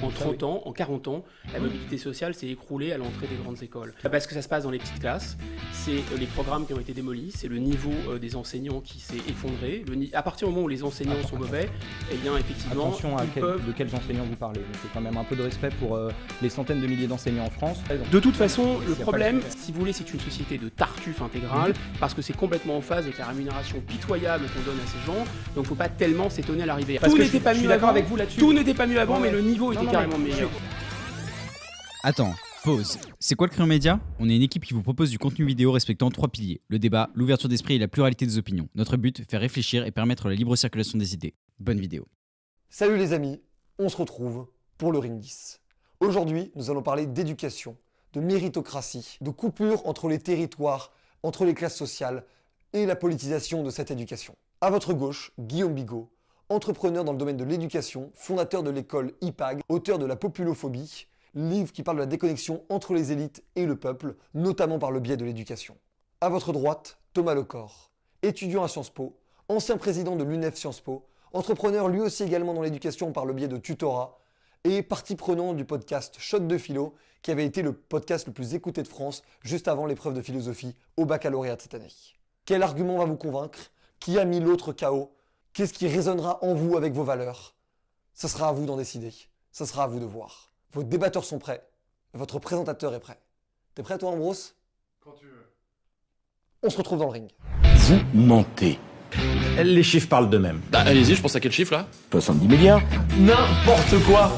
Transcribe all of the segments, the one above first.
En 30 ans, en 40 ans, la mobilité sociale s'est écroulée à l'entrée des grandes écoles. Parce que ça se passe dans les petites classes, c'est les programmes qui ont été démolis, c'est le niveau des enseignants qui s'est effondré. À partir du moment où les enseignants sont mauvais, eh bien effectivement... Attention de quels enseignants vous parlez. Il faut quand même un peu de respect pour les centaines de milliers d'enseignants en France. De toute façon, le problème, si vous voulez, c'est une société de tartuffe intégrale, parce que c'est complètement en phase avec la rémunération pitoyable qu'on donne à ces gens, donc il ne faut pas tellement s'étonner à l'arrivée. Tout n'était pas mieux avant, tout n'était pas mieux avant, mais le niveau était carrément meilleur. Attends, pause. C'est quoi le Crayon Média ? On est une équipe qui vous propose du contenu vidéo respectant 3 piliers. Le débat, l'ouverture d'esprit et la pluralité des opinions. Notre but, faire réfléchir et permettre la libre circulation des idées. Bonne vidéo. Salut les amis, on se retrouve pour le Ring 10. Aujourd'hui, nous allons parler d'éducation, de méritocratie, de coupure entre les territoires, entre les classes sociales et la politisation de cette éducation. À votre gauche, Guillaume Bigot, entrepreneur dans le domaine de l'éducation, fondateur de l'école IPAG, auteur de La Populophobie, livre qui parle de la déconnexion entre les élites et le peuple, notamment par le biais de l'éducation. À votre droite, Thomas Lecor, étudiant à Sciences Po, ancien président de l'UNEF Sciences Po, entrepreneur lui aussi également dans l'éducation par le biais de tutorat, et partie prenante du podcast Shot de Philo, qui avait été le podcast le plus écouté de France juste avant l'épreuve de philosophie au baccalauréat de cette année. Quel argument va vous convaincre ? Qui a mis l'autre KO ? Qu'est-ce qui résonnera en vous avec vos valeurs ? Ce sera à vous d'en décider. Ce sera à vous de voir. Vos débatteurs sont prêts. Votre présentateur est prêt. T'es prêt toi, Ambrose ? Quand tu veux. On se retrouve dans le ring. Vous mentez. Les chiffres parlent d'eux-mêmes. Bah allez-y, je pense à quel chiffre là ? 70 milliards. N'importe quoi.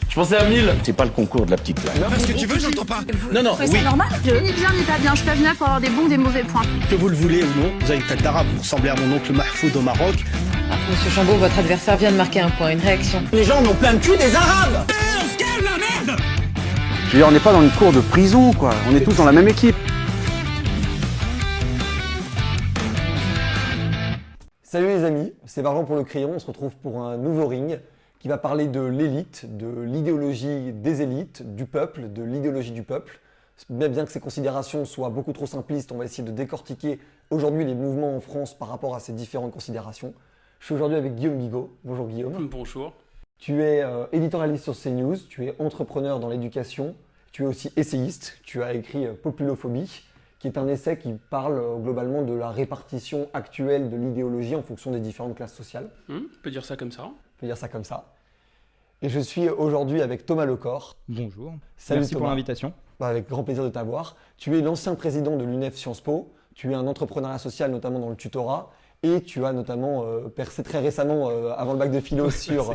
Je pensais à 1000. C'est pas le concours de la petite blague. Fais ce que tu veux, j'entends pas. Non, Ouais, c'est normal. Ni bien ni pas bien, je suis pas venue là pour avoir des bons ou des mauvais points. Que vous le voulez ou non, vous avez une tête d'arabe, vous ressemblez à mon oncle Mahfoud au Maroc. Monsieur Chambaud, votre adversaire vient de marquer un point, une réaction. Les gens n'ont plein de cul des arabes. Je veux dire, on n'est pas dans une cour de prison, quoi. On est tous dans la même équipe. Salut les amis, c'est Varjan pour le Crayon. On se retrouve pour un nouveau ring qui va parler de l'élite, de l'idéologie des élites, du peuple, de l'idéologie du peuple. Bien que ces considérations soient beaucoup trop simplistes, on va essayer de décortiquer aujourd'hui les mouvements en France par rapport à ces différentes considérations. Je suis aujourd'hui avec Guillaume Bigot. Bonjour Guillaume. Bonjour. Tu es éditorialiste sur CNews, tu es entrepreneur dans l'éducation, tu es aussi essayiste, tu as écrit Populophobie, qui est un essai qui parle globalement de la répartition actuelle de l'idéologie en fonction des différentes classes sociales. On peut dire ça comme ça. On peut dire ça comme ça. Et je suis aujourd'hui avec Thomas Lecor. Bonjour. Salut Merci Thomas. pour l'invitation. Avec grand plaisir de t'avoir. Tu es l'ancien président de l'UNEF Sciences Po, tu es un entrepreneuriat social notamment dans le tutorat, et tu as notamment percé très récemment, avant le bac de philo, sur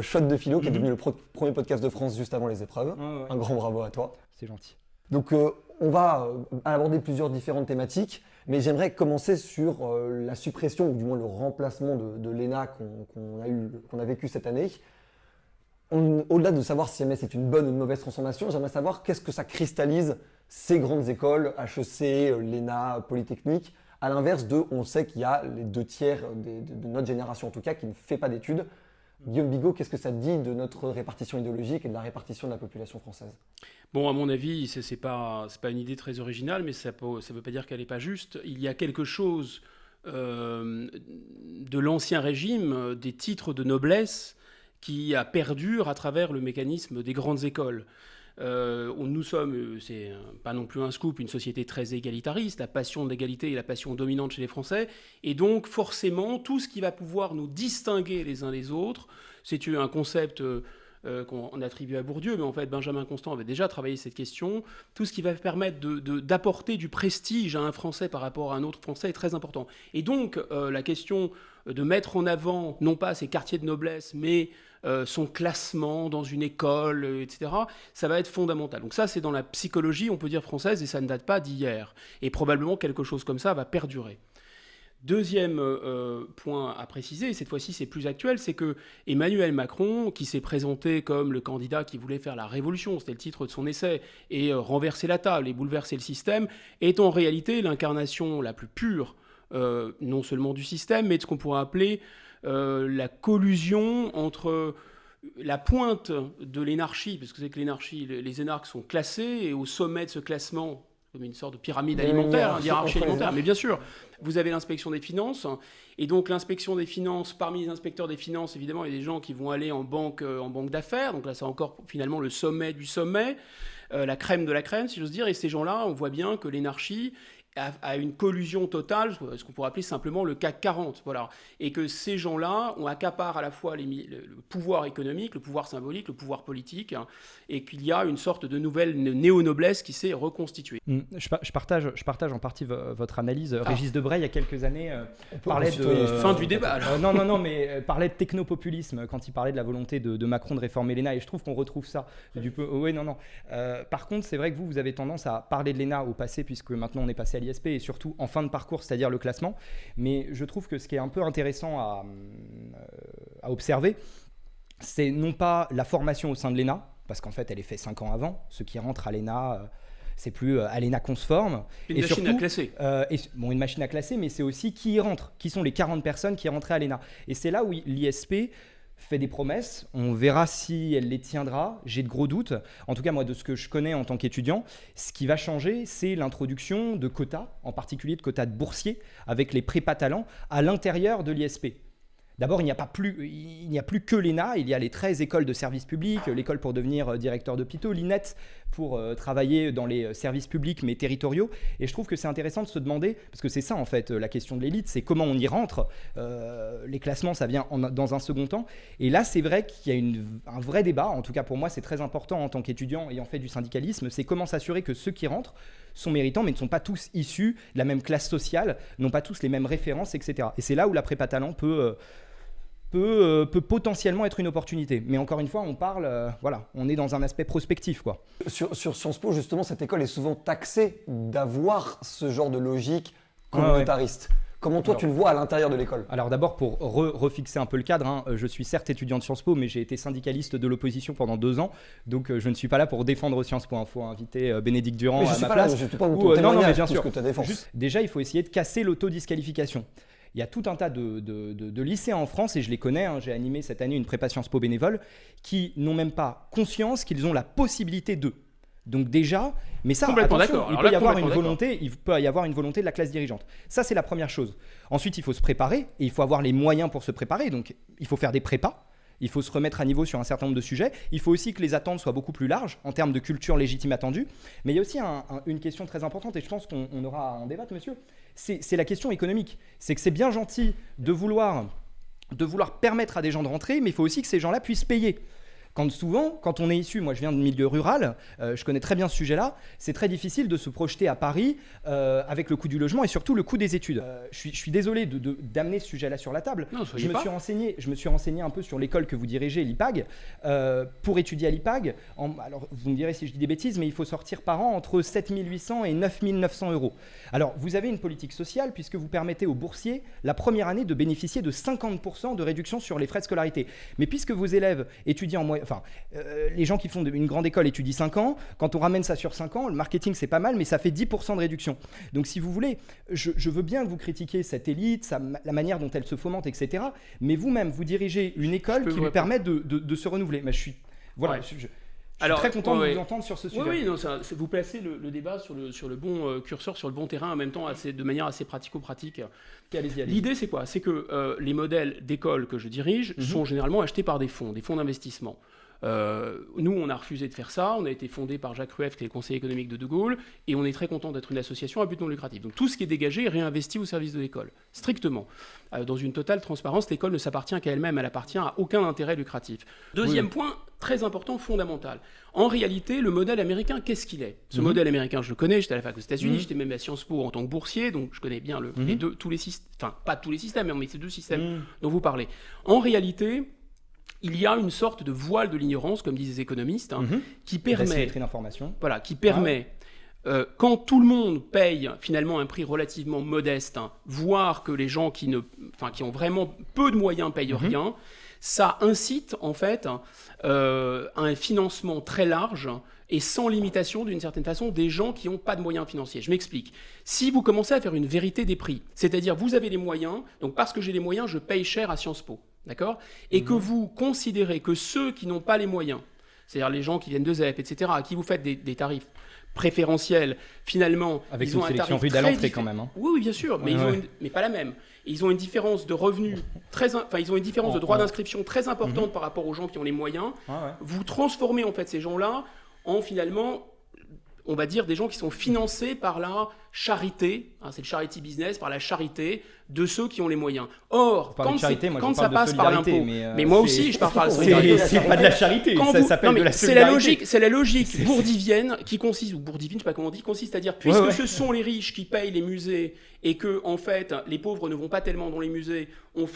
Shot de Philo, qui est devenu le premier podcast de France juste avant les épreuves. Ouais. Un grand bravo à toi. C'est gentil. Donc on va aborder plusieurs différentes thématiques, mais j'aimerais commencer sur la suppression, ou du moins le remplacement de l'ENA qu'on a vécu cette année. Au-delà de savoir si jamais c'est une bonne ou une mauvaise transformation, j'aimerais savoir qu'est-ce que ça cristallise ces grandes écoles, HEC, l'ENA, Polytechnique, à l'inverse on sait qu'il y a les 2/3 de notre génération en tout cas qui ne fait pas d'études. Guillaume Bigot, qu'est-ce que ça dit de notre répartition idéologique et de la répartition de la population française ? Bon, à mon avis, c'est pas une idée très originale, mais ça veut pas dire qu'elle n'est pas juste. Il y a quelque chose de l'ancien régime, des titres de noblesse, qui a perdure à travers le mécanisme des grandes écoles. Nous sommes, c'est pas non plus un scoop, une société très égalitariste. La passion de l'égalité est la passion dominante chez les Français. Et donc, forcément, tout ce qui va pouvoir nous distinguer les uns les autres, c'est un concept qu'on attribue à Bourdieu, mais en fait, Benjamin Constant avait déjà travaillé cette question. Tout ce qui va permettre d'apporter du prestige à un Français par rapport à un autre Français est très important. Et donc, la question de mettre en avant, non pas ces quartiers de noblesse, mais son classement dans une école, etc., ça va être fondamental. Donc ça, c'est dans la psychologie, on peut dire française, et ça ne date pas d'hier. Et probablement quelque chose comme ça va perdurer. Deuxième point à préciser, et cette fois-ci c'est plus actuel, c'est que Emmanuel Macron, qui s'est présenté comme le candidat qui voulait faire la révolution, c'était le titre de son essai, et renverser la table et bouleverser le système, est en réalité l'incarnation la plus pure, non seulement du système, mais de ce qu'on pourrait appeler la collusion entre la pointe de l'énarchie, parce que c'est que l'énarchie, les énarques sont classés, et au sommet de ce classement, comme une sorte de pyramide alimentaire, hiérarchie alimentaire. Mais bien sûr, vous avez l'inspection des finances. Et donc l'inspection des finances, parmi les inspecteurs des finances, évidemment, il y a des gens qui vont aller en banque d'affaires. Donc là, c'est encore finalement le sommet du sommet, la crème de la crème, si j'ose dire. Et ces gens-là, on voit bien que l'énarchie a une collusion totale, ce qu'on pourrait appeler simplement le CAC 40. Voilà. Et que ces gens-là accaparent à la fois le pouvoir économique, le pouvoir symbolique, le pouvoir politique, et qu'il y a une sorte de nouvelle néo-noblesse qui s'est reconstituée. Je partage en partie votre analyse. Régis Debray, il y a quelques années, parlait de... fin du débat. Non, mais parlait de technopopulisme quand il parlait de la volonté de Macron de réformer l'ENA, et je trouve qu'on retrouve ça. Par contre, c'est vrai que vous avez tendance à parler de l'ENA au passé, puisque maintenant on est passé à l'ISP, et surtout en fin de parcours, c'est-à-dire le classement. Mais je trouve que ce qui est un peu intéressant à observer, c'est non pas la formation au sein de l'ENA, parce qu'en fait elle est faite 5 ans avant. Ceux qui rentrent à l'ENA, c'est plus à l'ENA qu'on se forme. Une machine à classer. Une machine à classer, mais c'est aussi qui y rentre, qui sont les 40 personnes qui rentraient à l'ENA. Et c'est là où l'ISP fait des promesses, on verra si elle les tiendra, j'ai de gros doutes. En tout cas, moi, de ce que je connais en tant qu'étudiant, ce qui va changer, c'est l'introduction de quotas, en particulier de quotas de boursiers, avec les prépa talents à l'intérieur de l'ISP. D'abord, il n'y a plus que l'ENA, il y a les 13 écoles de services publics, l'école pour devenir directeur d'hôpitaux, l'INET pour travailler dans les services publics mais territoriaux. Et je trouve que c'est intéressant de se demander, parce que c'est ça en fait la question de l'élite, c'est comment on y rentre. Les classements, ça vient dans un second temps. Et là, c'est vrai qu'il y a un vrai débat, en tout cas pour moi c'est très important en tant qu'étudiant ayant fait du syndicalisme, c'est comment s'assurer que ceux qui rentrent sont méritants, mais ne sont pas tous issus de la même classe sociale, n'ont pas tous les mêmes références, etc. Et c'est là où la prépa talent peut potentiellement être une opportunité. Mais encore une fois, on parle, on est dans un aspect prospectif, quoi. Sur Sciences Po, justement, cette école est souvent taxée d'avoir ce genre de logique communautariste. Comment toi, tu le vois à l'intérieur de l'école? Alors d'abord, pour refixer un peu le cadre, je suis certes étudiant de Sciences Po, mais j'ai été syndicaliste de l'opposition pendant 2 ans, donc je ne suis pas là pour défendre Sciences Po. Il faut inviter Bénédicte Durand à ma place. Je ne suis pas ton témoignage, mais bien sûr. Que ta défense. Déjà, il faut essayer de casser l'autodisqualification. Il y a tout un tas de lycéens en France, et je les connais, j'ai animé cette année une prépa Sciences Po bénévole, qui n'ont même pas conscience qu'ils ont la possibilité de. Donc déjà, mais ça, attention, il peut y avoir une volonté de la classe dirigeante. Ça, c'est la première chose. Ensuite, il faut se préparer, et il faut avoir les moyens pour se préparer. Donc, il faut faire des prépas. Il faut se remettre à niveau sur un certain nombre de sujets. Il faut aussi que les attentes soient beaucoup plus larges en termes de culture légitime attendue. Mais il y a aussi une question très importante, et je pense qu'on aura à en débattre, monsieur. C'est la question économique. C'est que c'est bien gentil de vouloir permettre à des gens de rentrer, mais il faut aussi que ces gens-là puissent payer. Quand on est issu, moi je viens de milieu rural, je connais très bien ce sujet-là, c'est très difficile de se projeter à Paris avec le coût du logement et surtout le coût des études. Je suis désolé d'amener ce sujet-là sur la table. Non, je me suis renseigné un peu sur l'école que vous dirigez, l'IPAG. Pour étudier à l'IPAG, alors vous me direz si je dis des bêtises, mais il faut sortir par an entre 7 800 et 9 900 €. Alors vous avez une politique sociale puisque vous permettez aux boursiers la première année de bénéficier de 50% de réduction sur les frais de scolarité. Mais puisque vos élèves étudient en moyenne, les gens qui font une grande école étudient 5 ans. Quand on ramène ça sur 5 ans, le marketing c'est pas mal, mais ça fait 10% de réduction. Donc si vous voulez, je veux bien que vous critiquiez cette élite, la manière dont elle se fomente, etc. Mais vous-même, vous dirigez une école qui lui permet de se renouveler. Mais je suis très content de vous entendre sur ce sujet. Oui, vous placez le débat sur le bon curseur, sur le bon terrain, en même temps de manière assez pratico-pratique. Allez-y. L'idée, c'est quoi? C'est que les modèles d'école que je dirige sont généralement achetés par des fonds d'investissement. Nous, on a refusé de faire ça. On a été fondé par Jacques Rueff, qui est le conseiller économique de De Gaulle, et on est très content d'être une association à but non lucratif. Donc tout ce qui est dégagé est réinvesti au service de l'école, strictement. Dans une totale transparence, l'école ne s'appartient qu'à elle-même, elle appartient à aucun intérêt lucratif. Deuxième point, très important, fondamental. En réalité, le modèle américain, qu'est-ce qu'il est? Ce modèle américain, je le connais, j'étais à la fac aux États-Unis, j'étais même à Sciences Po en tant que boursier, donc je connais bien tous les systèmes, enfin pas tous les systèmes, mais ces 2 systèmes dont vous parlez. En réalité, il y a une sorte de voile de l'ignorance, comme disent les économistes, qui permet, quand tout le monde paye finalement un prix relativement modeste, voire que les gens qui ont vraiment peu de moyens payent rien, ça incite en fait un financement très large et sans limitation d'une certaine façon des gens qui n'ont pas de moyens financiers. Je m'explique. Si vous commencez à faire une vérité des prix, c'est-à-dire vous avez les moyens, donc parce que j'ai les moyens, je paye cher à Sciences Po. D'accord ? Et que vous considérez que ceux qui n'ont pas les moyens c'est-à-dire les gens qui viennent de ZEP, etc., à qui vous faites des tarifs préférentiels, finalement, avec ils ont une un sélection tarif rude à très l'entrée quand même. Hein. Oui, bien sûr, mais, mais pas la même. Et ils ont une différence de revenus ils ont une différence de droit d'inscription très importante par rapport aux gens qui ont les moyens. Vous transformez en fait ces gens-là en finalement, on va dire, des gens qui sont financés par la charité, c'est le charity business, par la charité de ceux qui ont les moyens. Or, quand ça passe par l'impôt, mais moi aussi je parle par la solidarité. C'est pas de la charité, ça s'appelle de la solidarité. C'est la logique bourdivienne qui consiste, ou bourdivine, je sais pas comment on dit, consiste à dire, puisque ce sont les riches qui payent les musées et que en fait les pauvres ne vont pas tellement dans les musées, on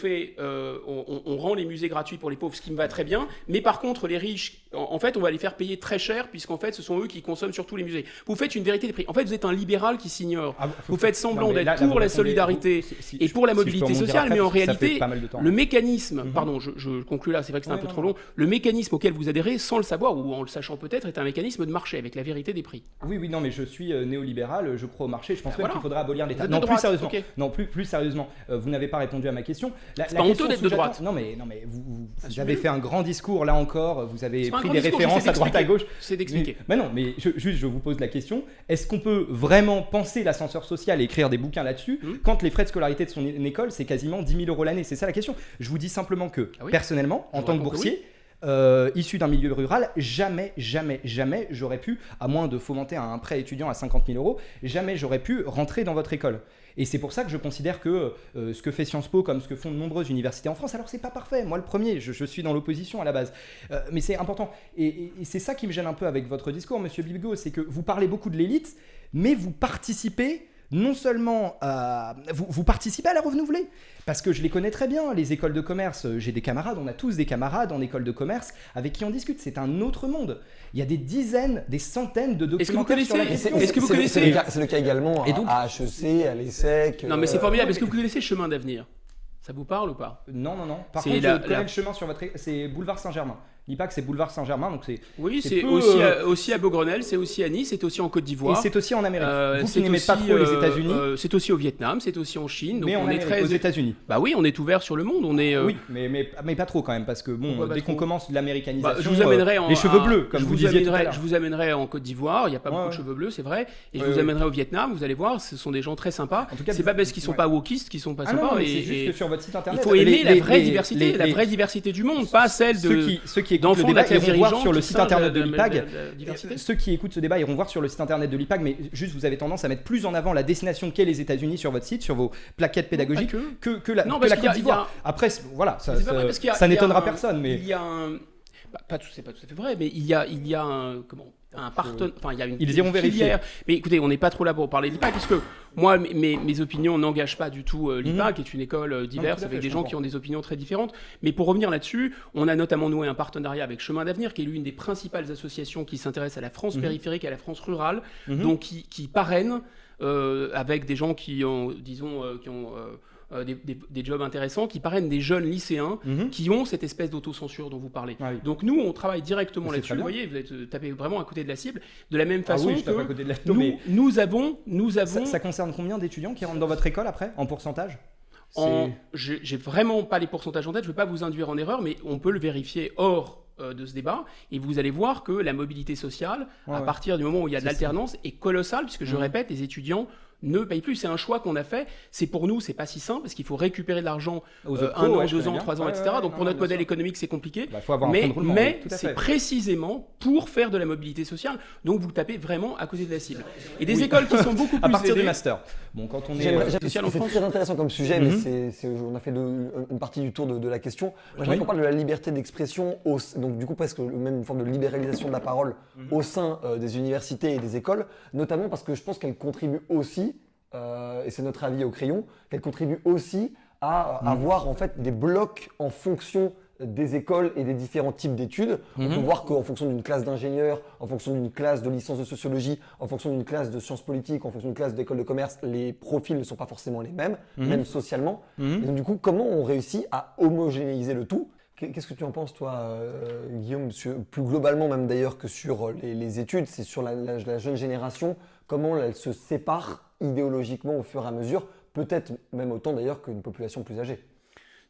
rend les musées gratuits pour les pauvres, ce qui me va très bien, mais par contre les riches, en fait on va les faire payer très cher, puisqu'en fait ce sont eux qui consomment sur tous les musées. Vous faites une vérité des prix. En fait vous êtes un libéral qui s'ignore. Vous faites semblant d'être pour la solidarité et pour la mobilité sociale, mais en réalité, le mécanisme, pardon, je conclue là, c'est vrai que c'est un peu trop long, le mécanisme auquel vous adhérez, sans le savoir, ou en le sachant peut-être, est un mécanisme de marché, avec la vérité des prix. Oui, non, mais je suis néolibéral, je crois au marché, je pense même qu'il faudra abolir l'État. Non, plus sérieusement, vous n'avez pas répondu à ma question. C'est pas honteux d'être de droite. Non, mais vous avez fait un grand discours, là encore, vous avez pris des références à droite à gauche. C'est d'expliquer. Mais non, mais je vous pose la question, est-ce qu'on peut vraiment penser l'ascenseur social et écrire des bouquins là-dessus quand les frais de scolarité de son école, c'est quasiment 10 000 € l'année? C'est ça la question. Je vous dis simplement que, personnellement, en tant que boursier, issu d'un milieu rural, jamais j'aurais pu, à moins de fomenter un prêt étudiant à 50 000 €, jamais j'aurais pu rentrer dans votre école. Et c'est pour ça que je considère que ce que fait Sciences Po, comme ce que font de nombreuses universités en France, alors c'est pas parfait, moi le premier, je suis dans l'opposition à la base, mais c'est important. Et c'est ça qui me gêne un peu avec votre discours, monsieur Bigot, c'est que vous parlez beaucoup de l'élite, mais vous participez non seulement vous participez à la renouveler, parce que je les connais très bien, les écoles de commerce, j'ai des camarades, on a tous des camarades en école de commerce avec qui on discute, c'est un autre monde. Il y a des dizaines, des centaines de documentaires sur la question. Est-ce que vous connaissez C'est le cas également à HEC, à l'ESSEC. Non mais c'est formidable, est-ce que vous connaissez Chemin d'avenir? Ça vous parle ou pas? Non. Par contre, je connais le chemin sur votre... C'est Boulevard Saint-Germain. L'IPAC, c'est Boulevard Saint-Germain, donc c'est... Oui, c'est aussi à Beaugrenelle, c'est aussi à Nice, c'est aussi en Côte d'Ivoire. Et c'est aussi en Amérique. Vous qui n'aimez pas trop les États-Unis. C'est aussi au Vietnam, c'est aussi en Chine. Donc mais on est aux États-Unis. Bah oui, on est ouvert sur le monde. Oui, mais pas trop quand même, parce que bon, dès qu'on commence l'américanisation, je vous amènerai les cheveux bleus, comme vous disiez tout à l'heure. Je vous amènerai en Côte d'Ivoire, il n'y a pas beaucoup de cheveux bleus, c'est vrai. Et je vous amènerai au Vietnam, vous allez voir, ce sont des gens très sympas. En tout cas, c'est pas parce qu'ils sont pas wokistes qu'ils sont pas sympas. C'est juste que sur votre site internet, il faut aimer la vraie diversité, la vraie diversité du monde, pas celle de ceux qui écoutent le débat iront voir sur le site internet de l'IPAG. Ceux qui écoutent ce débat iront voir sur le site internet de l'IPAG, mais juste vous avez tendance à mettre plus en avant la destination qu'est les États-Unis sur votre site, sur vos plaquettes pédagogiques, que la Côte d'Ivoire. Après, voilà, ça n'étonnera personne, mais il y a un... c'est pas tout à fait vrai, mais il y a un... il y a une filière. Mais écoutez, on n'est pas trop là pour parler de l'IPAC, puisque moi, mes opinions n'engagent pas du tout l'IPAC, qui est une école diverse avec des gens qui ont des opinions très différentes. Mais pour revenir là-dessus, on a notamment noué un partenariat avec Chemin d'Avenir, qui est l'une des principales associations qui s'intéresse à la France périphérique et à la France rurale, donc qui parraine avec des gens qui ont, disons, des jobs intéressants, qui parrainent des jeunes lycéens qui ont cette espèce d'autocensure dont vous parlez. Donc nous, on travaille directement là-dessus. Vous voyez, vous êtes tapé vraiment à côté de la cible, de la même façon que nous avons... Ça concerne combien d'étudiants qui rentrent dans votre école après, en pourcentage? J'ai vraiment pas les pourcentages en tête, je ne veux pas vous induire en erreur, mais on peut le vérifier hors de ce débat, et vous allez voir que la mobilité sociale, à partir du moment où il y a de l'alternance, est colossale, puisque je répète, les étudiants ne payent plus. C'est un choix qu'on a fait. C'est pour nous, c'est pas si simple, parce qu'il faut récupérer de l'argent 1 an, 2 ans, 3 ans, etc. Donc pour notre modèle économique, c'est compliqué. Mais c'est précisément pour faire de la mobilité sociale. Donc vous tapez vraiment à côté de la cible. Et des écoles qui sont beaucoup plus à partir du master. Bon, quand on est social en France, c'est très intéressant comme sujet, mais on a fait une partie du tour de la question. Moi, j'aimerais qu'on parle de la liberté d'expression, donc du coup presque même une forme de libéralisation de la parole au sein des universités et des écoles, notamment parce que je pense qu'elle contribue aussi, et c'est notre avis au crayon, qu'elle contribue aussi à avoir en fait des blocs en fonction des écoles et des différents types d'études. On peut voir qu'en fonction d'une classe d'ingénieurs, en fonction d'une classe de licence de sociologie, en fonction d'une classe de sciences politiques, en fonction d'une classe d'école de commerce, les profils ne sont pas forcément les mêmes, même socialement. Et donc du coup, comment on réussit à homogénéiser le tout? Qu'est-ce que tu en penses, toi, Guillaume, plus globalement même d'ailleurs que sur les études, c'est sur la jeune génération, comment elle se sépare idéologiquement au fur et à mesure, peut-être même autant d'ailleurs qu'une population plus âgée?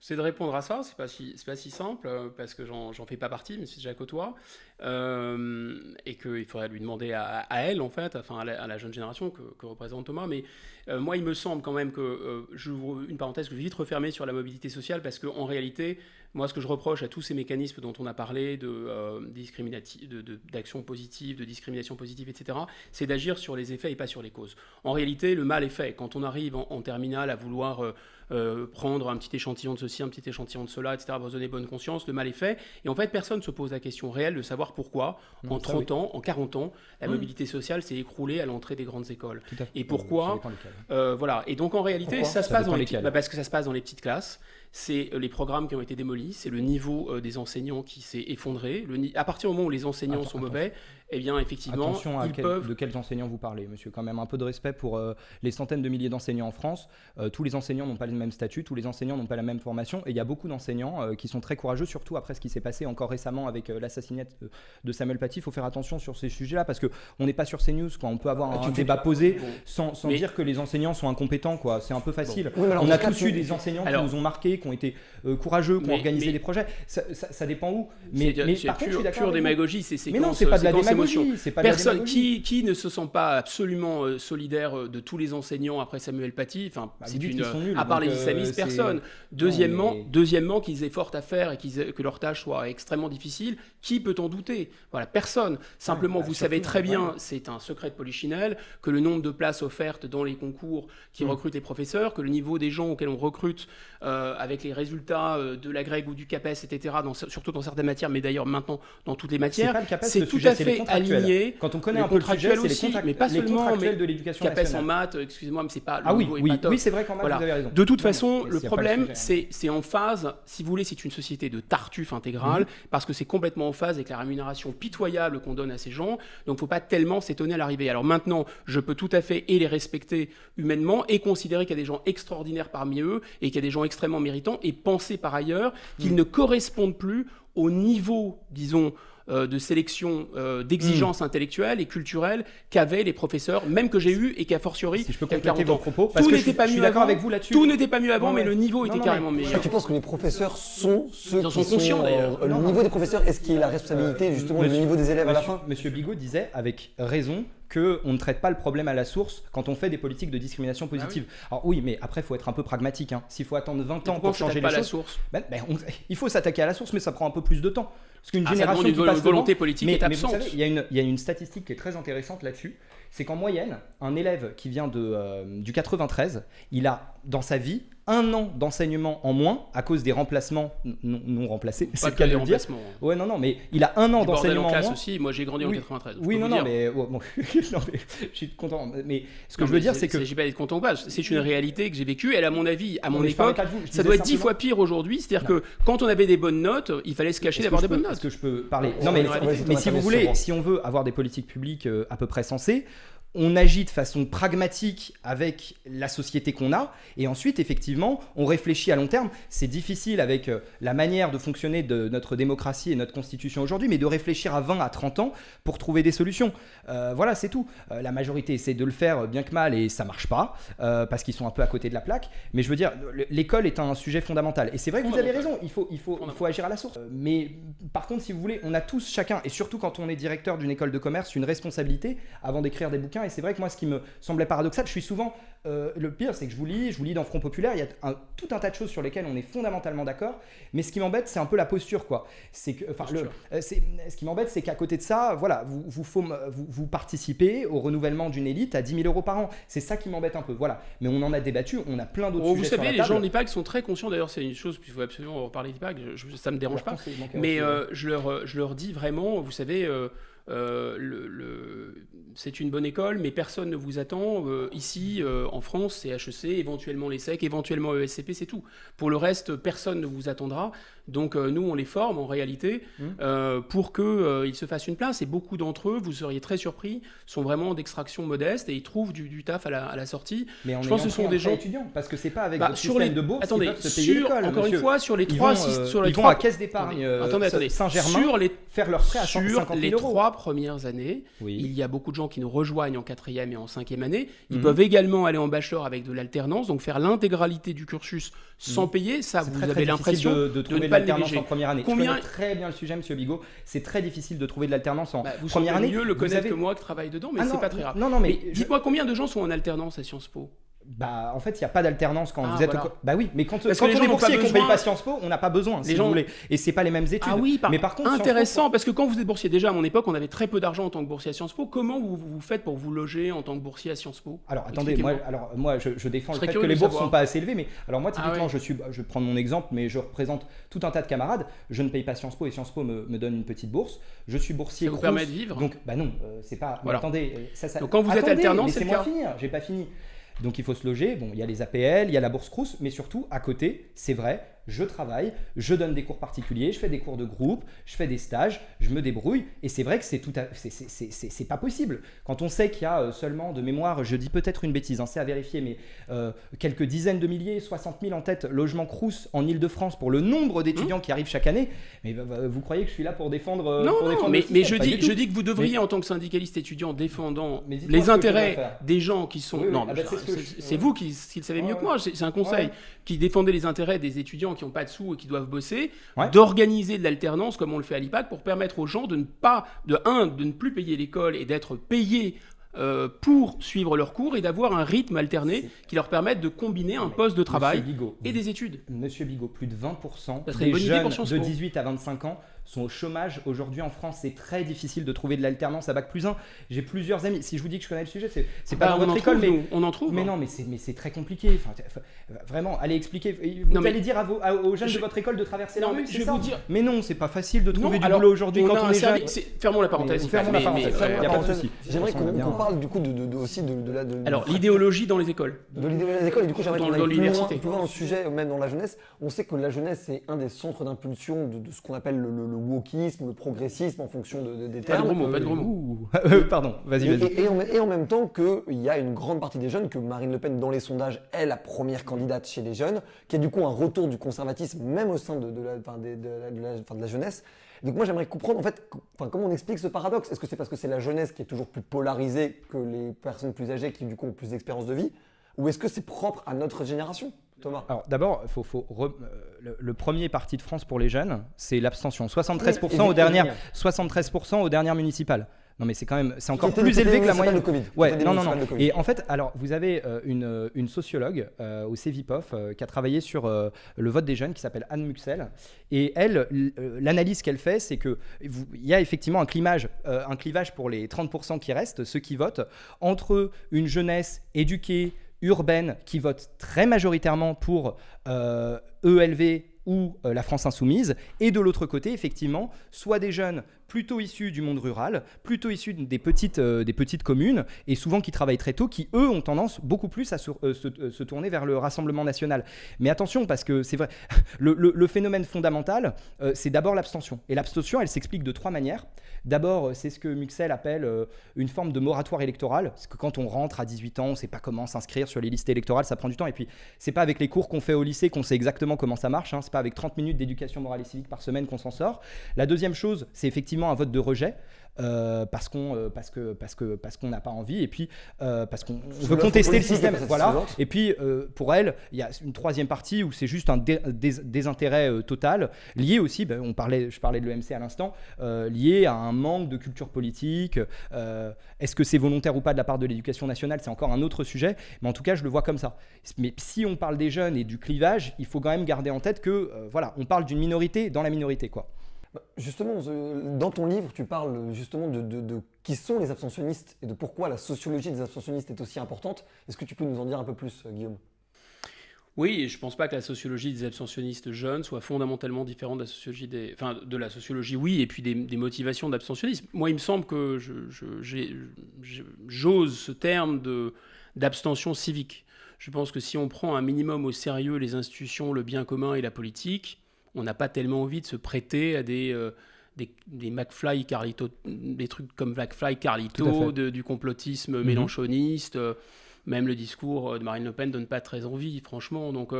C'est de répondre à ça, c'est pas si simple, parce que j'en fais pas partie, mais c'est déjà côtoie, et qu'il faudrait lui demander à elle, en fait, enfin à la jeune génération que représente Thomas, mais moi il me semble quand même que, j'ouvre une parenthèse que je vais vite refermer sur la mobilité sociale, parce qu'en réalité, moi ce que je reproche à tous ces mécanismes dont on a parlé, d'action positive, de discrimination positive, etc., c'est d'agir sur les effets et pas sur les causes. En réalité, le mal est fait. Quand on arrive en terminale à vouloir prendre un petit échantillon de ceci, un petit échantillon de cela, etc., pour se donner bonne conscience, le mal est fait. Et en fait, personne ne se pose la question réelle de savoir pourquoi, en 30 ans, en 40 ans, la mobilité sociale s'est écroulée à l'entrée des grandes écoles. Et pourquoi voilà. Et donc, en réalité, ça se passe dans les parce que ça se passe dans les petites classes. C'est les programmes qui ont été démolis, c'est le niveau des enseignants qui s'est effondré. À partir du moment où les enseignants sont mauvais, eh bien, effectivement, de quels enseignants vous parlez, monsieur? Quand même un peu de respect pour les centaines de milliers d'enseignants en France. Tous les enseignants n'ont pas le même statut, tous les enseignants n'ont pas la même formation. Et il y a beaucoup d'enseignants qui sont très courageux, surtout après ce qui s'est passé encore récemment avec l'assassinat de Samuel Paty. Il faut faire attention sur ces sujets-là, parce qu'on n'est pas sur CNews, quoi. On peut avoir un débat posé sans dire que les enseignants sont incompétents, quoi. C'est un peu facile. On a tous eu des enseignants qui nous ont marqués, qui ont été courageux, qui ont organisé des projets. Ça dépend où. Mais par contre, je suis d'accord. Pure démagogie, c'est mais non, c'est pas de la démagogie. Personne qui ne se sent pas absolument solidaire de tous les enseignants après Samuel Paty, enfin, à part les islamistes, personne. Deuxièmement, qu'ils aient fort à faire et que leur tâche soit extrêmement difficile, qui peut en douter? Voilà, personne. Simplement, vous savez très bien, c'est un secret de polichinelle, que le nombre de places offertes dans les concours qui recrutent les professeurs, que le niveau des gens auxquels on recrute avec les résultats de la grecque ou du CAPES, etc., surtout dans certaines matières, mais d'ailleurs maintenant dans toutes les matières, c'est tout à fait aligné. Quand on connaît un peu le sujet, c'est mais pas les seulement, contractuels de l'éducation nationale. CAPES en maths, excusez-moi, mais c'est pas le niveau est pas top. Oui, c'est vrai qu'en maths, vous avez raison. De toute façon, le problème, c'est en phase, si vous voulez, c'est une société de tartuffe intégrale, parce que c'est complètement en phase avec la rémunération pitoyable qu'on donne à ces gens, donc il ne faut pas tellement s'étonner à l'arrivée. Alors maintenant, je peux tout à fait les respecter humainement et considérer qu'il y a des gens extraordinaires parmi eux et qu'il y a des gens extrêmement méritants, et penser par ailleurs qu'ils ne correspondent plus au niveau, disons, de sélection, d'exigence intellectuelle et culturelle qu'avaient les professeurs, même que j'ai eu, et qu'a fortiori, si je peux compléter vos propos, parce que je suis d'accord avec vous là-dessus. Tout n'était pas mieux avant, mais le niveau était carrément meilleur. Tu penses que les professeurs sont ceux qui sont conscients d'ailleurs. Le niveau des professeurs, est-ce qu'il a la responsabilité justement du niveau des élèves à la fin? Monsieur Bigot disait avec raison qu'on ne traite pas le problème à la source quand on fait des politiques de discrimination positive. Alors oui, mais après, il faut être un peu pragmatique. S'il faut attendre 20 ans pour changer les choses, il faut s'attaquer à la source, mais ça prend un peu plus de temps. Parce qu'une génération qui passe volonté politique est absente. Mais vous savez, il y a une statistique qui est très intéressante là-dessus. C'est qu'en moyenne, un élève qui vient du 93, il a dans sa vie 1 an d'enseignement en moins à cause des remplacements non remplacés. C'est le cas de le dire. Ouais, non, mais il a 1 an d'enseignement en moins. Aussi. Moi, j'ai grandi en 93. Oui, non, mais je suis content. Mais ce que je veux dire, c'est que j'ai pas été content ou pas. C'est une réalité que j'ai vécue. Elle, à mon avis, à mon époque, ça doit être 10 fois pire aujourd'hui. C'est-à-dire que quand on avait des bonnes notes, il fallait se cacher d'avoir des bonnes notes. Est-ce que je peux parler? Non, mais si vous voulez, si on veut avoir des politiques publiques à peu près sensées, on agit de façon pragmatique avec la société qu'on a, et ensuite, effectivement, on réfléchit à long terme. C'est difficile avec la manière de fonctionner de notre démocratie et notre constitution aujourd'hui, mais de réfléchir à 20 à 30 ans pour trouver des solutions. Voilà, c'est tout. La majorité essaie de le faire bien que mal, et ça marche pas, parce qu'ils sont un peu à côté de la plaque. Mais je veux dire, l'école est un sujet fondamental. Et c'est vrai que vous avez raison, il faut agir à la source. Mais par contre, si vous voulez, on a tous, chacun, et surtout quand on est directeur d'une école de commerce, une responsabilité avant d'écrire des bouquins. Et c'est vrai que moi, ce qui me semblait paradoxal, je suis souvent... le pire, c'est que je vous lis dans Front Populaire, il y a tout un tas de choses sur lesquelles on est fondamentalement d'accord, mais ce qui m'embête, c'est un peu la posture, quoi. C'est que, ce qui m'embête, c'est qu'à côté de ça, voilà, vous participez au renouvellement d'une élite à 10 000 € par an. C'est ça qui m'embête un peu, voilà. Mais on en a débattu, on a plein d'autres sujets sur la table. Vous savez, les gens d'IPAG sont très conscients, d'ailleurs, c'est une chose, puis il faut absolument reparler d'IPAG, ça ne me dérange pas, mais je leur dis vraiment, vous savez... c'est une bonne école, mais personne ne vous attend. Ici, en France, c'est HEC, éventuellement l'ESSEC, éventuellement ESCP, c'est tout. Pour le reste, personne ne vous attendra. Donc nous, on les forme en réalité pour qu'ils se fassent une place. Et beaucoup d'entre eux, vous seriez très surpris, sont vraiment d'extraction modeste et ils trouvent du taf à la sortie. Mais je pense que ce sont des gens étudiants, parce que c'est pas avec votre système de bourse qu'ils peuvent se payer l'école. Encore une fois, sur les ils vont à Caisse d'épargne Saint-Germain faire leur prêt à 150 000 €. Sur les 3 premières années. Oui. Il y a beaucoup de gens qui nous rejoignent en 4e et en 5e année. Ils Mhm. peuvent également aller en bachelor avec de l'alternance, donc faire l'intégralité du cursus sans payer. Ça, C'est vous très, avez très l'impression difficile de trouver ne de pas le l'alternance négliger. en première année. Combien- Je connais très bien le sujet, Monsieur Bigot. C'est très difficile de trouver de l'alternance en Vous première semblez année. mieux le Vous connaître savez- que moi qui travaille dedans, mais Ah c'est non, pas très grave. non, non, mais dites-moi combien de gens sont en alternance à Sciences Po? Bah, en fait, il n'y a pas d'alternance quand Ah, vous êtes. voilà. Bah oui, mais quand Parce que on les gens est n'ont boursier et pas qu'on ne paye besoin- pas Sciences Po, on n'a pas besoin, si gens- vous voulez. Et c'est pas les mêmes études. Ah oui, mais par contre, Sciences Po, intéressant, parce que quand vous êtes boursier, déjà à mon époque, on avait très peu d'argent en tant que boursier à Sciences Po. Comment vous faites pour vous loger en tant que boursier à Sciences Po? Alors attendez, moi je défends le serais fait que curieux les de bourses savoir. sont pas assez élevées, mais alors moi typiquement Ah ouais. je vais prendre mon exemple, mais je représente tout un tas de camarades, je ne paye pas Sciences Po et Sciences Po me donne une petite bourse, je suis boursier Ça vous Crous, permet de vivre? donc bah non, c'est pas, mais Voilà. attendez, Donc quand vous êtes attendez, alternant, c'est le laissez-moi cas. finir, j'ai pas fini. Donc il faut se loger, bon il y a les APL, il y a la bourse Crous, mais surtout à côté, c'est vrai, je travaille, je donne des cours particuliers, je fais des cours de groupe, je fais des stages, je me débrouille, et c'est vrai que c'est pas possible. Quand on sait qu'il y a seulement de mémoire, je dis peut-être une bêtise, hein, c'est à vérifier, mais quelques dizaines de milliers, 60 000 en tête, logements Crous en Ile-de-France pour le nombre d'étudiants qui arrivent chaque année, mais vous croyez que je suis là pour défendre Non, pour non, défendre mais, le système, pas du tout. je dis que vous devriez, en tant que syndicaliste étudiant, défendant Mais dites-moi les ce que je intérêts devrais faire. des gens qui sont. Oui, oui, non, ah mais bah, c'est ce que c'est je- vous qui le savez mieux Ouais, que moi. C'est un conseil Ouais. qui défendait les intérêts des étudiants qui n'ont pas de sous et qui doivent bosser, Ouais. d'organiser de l'alternance comme on le fait à l'IPAC pour permettre aux gens de ne plus payer l'école et d'être payés. Pour suivre leurs cours et d'avoir un rythme alterné qui leur permette de combiner un poste de travail Monsieur Bigot, et des études. Monsieur Bigot, plus de 20% Ça serait des une bonne idée jeunes pour Sciences de Po. 18 à 25 ans sont au chômage. Aujourd'hui en France, c'est très difficile de trouver de l'alternance à Bac+1. J'ai plusieurs amis. Si je vous dis que je connais le sujet, c'est pas Bah, dans on votre en école, trouve, mais nous, on en trouve. mais hein. non, mais c'est très compliqué. Vraiment, allez expliquer. Vous Non, mais- allez dire aux jeunes de votre école de traverser la Non, rue, mais c'est je vais ça vous dire- Mais non, c'est pas facile de trouver Non, du alors, boulot aujourd'hui on quand a on un est service- jeune. Fermons la parenthèse. Fermons la parenthèse. mais, Il y a pas de souci. J'aimerais Ça sent bien. qu'on parle du coup aussi de Alors, l'idéologie dans les écoles. de l'idéologie des écoles, et du coup j'aimerais Dans- qu'on dans aille plus l'université. loin dans le sujet, même dans la jeunesse. On sait que la jeunesse c'est un des centres d'impulsion de ce qu'on appelle le wokisme, le progressisme en fonction des Pas de termes. gros mots, pas de gros mots. Pardon, vas-y, Et, vas-y. et en même temps qu'il y a une grande partie des jeunes, que Marine Le Pen dans les sondages est la première candidate chez les jeunes, qui a du coup un retour du conservatisme même au sein de la jeunesse. Donc moi j'aimerais comprendre en fait comment on explique ce paradoxe. Est-ce que c'est parce que c'est la jeunesse qui est toujours plus polarisée que les personnes plus âgées qui du coup ont plus d'expérience de vie, ou est-ce que c'est propre à notre génération, Thomas? Alors d'abord, le premier parti de France pour les jeunes, c'est l'abstention. 73% aux dernières 73% aux dernières municipales. Non mais c'est quand même, c'est encore plus élevé que la moyenne. Le Covid. Ouais, C'était non. municipales de Covid. Et en fait, alors vous avez une sociologue au CEVIPOF qui a travaillé sur le vote des jeunes, qui s'appelle Anne Muxel. Et elle, l'analyse qu'elle fait, c'est que il y a effectivement un clivage pour les 30% qui restent, ceux qui votent, entre une jeunesse éduquée, urbaine, qui vote très majoritairement pour ELV ou la France Insoumise, et de l'autre côté, effectivement, soit des jeunes plutôt issus du monde rural, plutôt issus des petites communes, et souvent qui travaillent très tôt, qui, eux, ont tendance beaucoup plus à se tourner vers le Rassemblement national. Mais attention, parce que c'est vrai, le phénomène fondamental, c'est d'abord l'abstention. Et l'abstention, elle s'explique de trois manières. D'abord, c'est ce que Muxel appelle une forme de moratoire électoral, parce que quand on rentre à 18 ans, on ne sait pas comment s'inscrire sur les listes électorales, ça prend du temps, et puis c'est pas avec les cours qu'on fait au lycée qu'on sait exactement comment ça marche, hein. C'est pas avec 30 minutes d'éducation morale et civique par semaine qu'on s'en sort. La deuxième chose, c'est effectivement un vote de rejet, parce qu'on n'a pas envie, et puis parce qu'on veut contester le système, voilà. Et puis pour elle, il y a une troisième partie où c'est juste un désintérêt total, lié aussi, je parlais de l'EMC à l'instant, lié à un manque de culture politique. Est-ce que c'est volontaire ou pas de la part de l'éducation nationale, c'est encore un autre sujet, mais en tout cas je le vois comme ça. Mais si on parle des jeunes et du clivage, il faut quand même garder en tête que voilà, on parle d'une minorité dans la minorité, quoi. Justement, dans ton livre, tu parles justement de qui sont les abstentionnistes et de pourquoi la sociologie des abstentionnistes est aussi importante. Est-ce que tu peux nous en dire un peu plus, Guillaume? Oui, et je ne pense pas que la sociologie des abstentionnistes jeunes soit fondamentalement différente de la sociologie de la sociologie, oui, et puis des motivations d'abstentionnisme. Moi, il me semble que j'ose ce terme d'abstention civique. Je pense que si on prend un minimum au sérieux les institutions, le bien commun et la politique, on n'a pas tellement envie de se prêter à des McFly, Carlito, des trucs comme McFly, Carlito, du complotisme mélenchoniste. Même le discours de Marine Le Pen donne pas très envie, franchement. Donc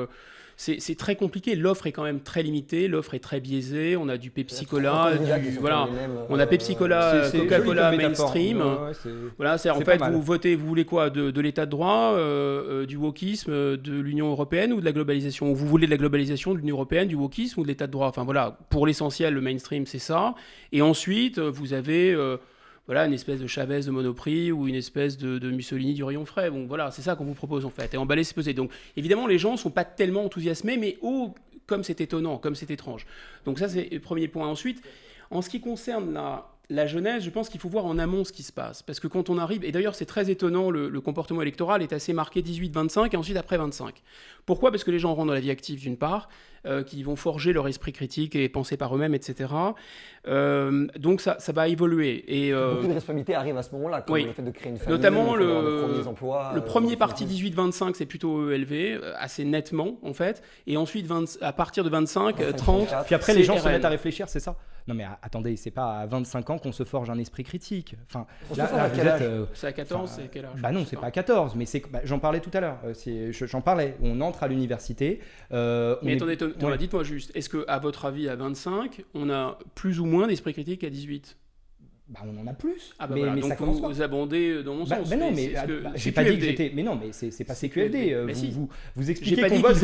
c'est très compliqué. L'offre est quand même très limitée, l'offre est très biaisée. On a du Pepsi Cola, on a Pepsi Cola, Coca-Cola mainstream. Voilà, c'est en fait vous votez, vous voulez quoi, de l'état de droit, du wokisme, de l'Union européenne ou de la globalisation. Vous voulez de la globalisation, de l'Union européenne, du wokisme ou de l'état de droit. Enfin voilà, pour l'essentiel, le mainstream c'est ça. Et ensuite vous avez une espèce de Chavez de Monoprix ou une espèce de Mussolini du rayon frais. Bon, voilà, c'est ça qu'on vous propose en fait. Et emballer, c'est peser. Donc, évidemment, les gens ne sont pas tellement enthousiasmés, mais comme c'est étonnant, comme c'est étrange. Donc ça, c'est le premier point. Ensuite, en ce qui concerne la jeunesse, je pense qu'il faut voir en amont ce qui se passe. Parce que quand on arrive, et d'ailleurs c'est très étonnant, le comportement électoral est assez marqué 18-25 et ensuite après 25. Pourquoi ? Parce que les gens rentrent dans la vie active d'une part, qui vont forger leur esprit critique et penser par eux-mêmes, etc. Donc ça va évoluer. Et, beaucoup de responsabilités arrivent à ce moment-là, comme le fait de créer une famille, notamment le premier parti 18-25, c'est plutôt élevé, assez nettement en fait. Et ensuite, à partir de 25, 30... Puis après, les gens se mettent à réfléchir, c'est ça ? Non mais attendez, c'est pas à 25 ans qu'on se forge un esprit critique. Enfin, c'est à 14, c'est quel âge ? Bah non, c'est pas à 14, mais j'en parlais tout à l'heure. J'en parlais. On entre à l'université. Mais attendez, Thomas, dites-moi juste, est-ce qu'à votre avis, à 25, on a plus ou moins d'esprit critique qu'à 18 ? Bah on en a plus. Mais donc ça commence vous abondez dans mon sens. Mais non, mais j'ai pas dit que j'étais. Mais non, mais c'est pas CQFD. Vous expliquez qu'on vote.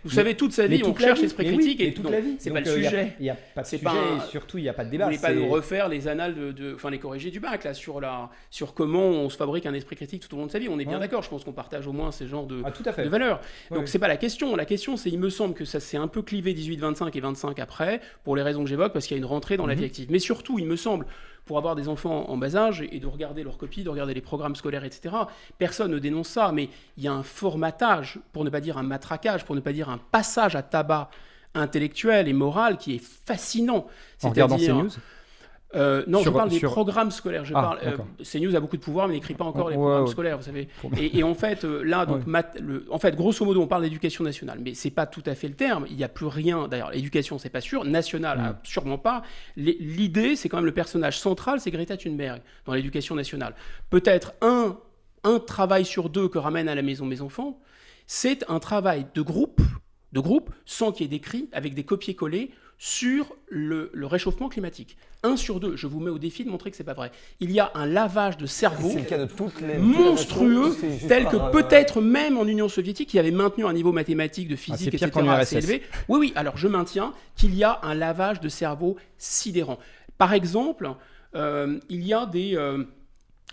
Vous savez, toute sa vie, on cherche l'esprit critique et toute la vie. C'est pas le sujet. Il n'y a pas de sujet et surtout il n'y a pas de débat. Vous voulez pas nous refaire les annales enfin les corrigés du bac là sur comment on se fabrique un esprit critique tout au long de sa vie. On est bien d'accord. Je pense qu'on partage au moins ces genres de valeurs. Donc c'est pas la question. La question c'est, il me semble que ça s'est un peu clivé 18-25 et 25 après pour les raisons que j'évoque, parce qu'il y a une rentrée dans la vie active. Mais surtout, il me semble, pour avoir des enfants en bas âge et de regarder leurs copies, de regarder les programmes scolaires, etc. Personne ne dénonce ça, mais il y a un formatage, pour ne pas dire un matraquage, pour ne pas dire un passage à tabac intellectuel et moral qui est fascinant. En regardant CNews ? Non, je parle des programmes scolaires. CNews a beaucoup de pouvoir, mais n'écrit pas encore les programmes scolaires, vous savez. Et en fait, grosso modo, on parle d'éducation nationale, mais c'est pas tout à fait le terme. Il n'y a plus rien. D'ailleurs, l'éducation, c'est pas sûr. Nationale, sûrement pas. L'idée, c'est quand même le personnage central, c'est Greta Thunberg dans l'éducation nationale. Peut-être un travail sur deux que ramènent à la maison mes enfants, c'est un travail de groupe, sans qu'il y ait d'écrit, avec des copier-coller, sur le réchauffement climatique. 1 sur 2, je vous mets au défi de montrer que c'est pas vrai. Il y a un lavage de cerveau monstrueux, tel que peut-être même en Union soviétique, qui avait maintenu un niveau mathématique, de physique, etc. assez élevé. Oui, alors je maintiens qu'il y a un lavage de cerveau sidérant. Par exemple, il y a des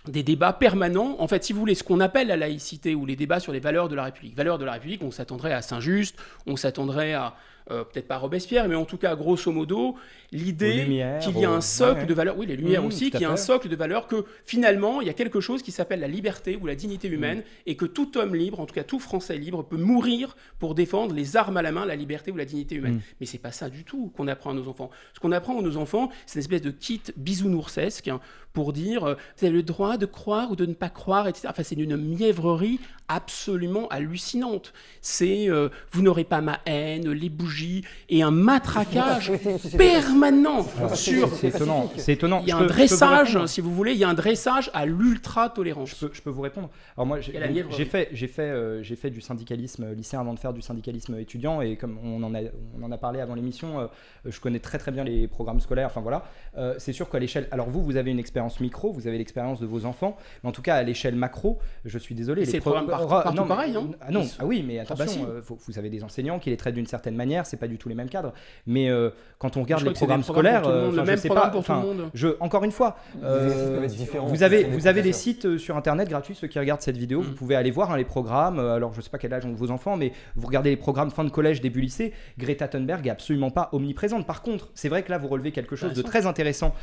débats permanents, en fait, si vous voulez, ce qu'on appelle la laïcité ou les débats sur les valeurs de la République. Valeurs de la République, on s'attendrait à Saint-Just, on s'attendrait à, peut-être pas à Robespierre, mais en tout cas, grosso modo, l'idée qu'il y a un socle de valeurs, les Lumières aussi, qu'il y a un socle de valeurs, que finalement, il y a quelque chose qui s'appelle la liberté ou la dignité humaine, et que tout homme libre, en tout cas tout Français libre, peut mourir pour défendre les armes à la main, la liberté ou la dignité humaine. Mais c'est pas ça du tout qu'on apprend à nos enfants. Ce qu'on apprend à nos enfants, c'est une espèce de kit bisounoursesque, pour dire vous avez le droit de croire ou de ne pas croire, etc. Enfin, c'est une mièvrerie absolument hallucinante. C'est vous n'aurez pas ma haine, les bougies, et un matraquage permanent sur... C'est étonnant. Il y a un dressage, si vous voulez, il y a un dressage à l'ultra-tolérance. Je peux vous répondre. Alors moi, j'ai fait du syndicalisme lycéen avant de faire du syndicalisme étudiant, et comme on en a parlé avant l'émission, je connais très très bien les programmes scolaires. Enfin voilà, c'est sûr qu'à l'échelle... Alors vous avez une expérience micro, vous avez l'expérience de vos enfants, mais en tout cas à l'échelle macro, je suis désolé. C'est le programme partout pareil. Oui, mais attention, vous avez des enseignants qui les traitent d'une certaine manière, c'est pas du tout les mêmes cadres. Mais quand on regarde les programmes scolaires, je sais pas. Encore une fois, vous avez des sites sur internet gratuits. Ceux qui regardent cette vidéo, vous pouvez aller voir les programmes. Alors je sais pas quel âge ont vos enfants, mais vous regardez les programmes fin de collège, début lycée. Greta Thunberg est absolument pas omniprésente. Par contre, c'est vrai que là vous relevez quelque chose de très intéressant.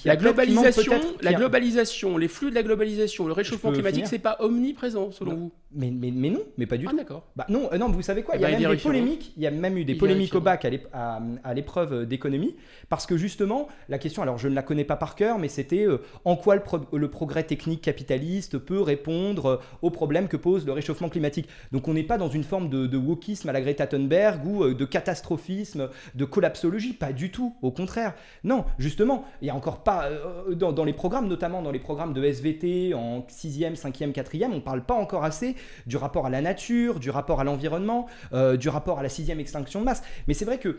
La globalisation, les flux de la globalisation, le réchauffement climatique, c'est pas omniprésent selon vous? Mais non, mais pas du tout. D'accord. Bah non, vous savez quoi, il y a même eu des polémiques au bac à l'épreuve d'économie, parce que justement, la question, alors je ne la connais pas par cœur, mais c'était en quoi le progrès technique capitaliste peut répondre aux problèmes que pose le réchauffement climatique. Donc on n'est pas dans une forme de wokisme à la Greta Thunberg ou de catastrophisme, de collapsologie, pas du tout, au contraire. Non, justement, il n'y a encore pas, dans les programmes, notamment dans les programmes de SVT en 6e, 5e, 4e, on ne parle pas encore assez du rapport à la nature, du rapport à l'environnement, du rapport à la 6e extinction de masse. Mais c'est vrai que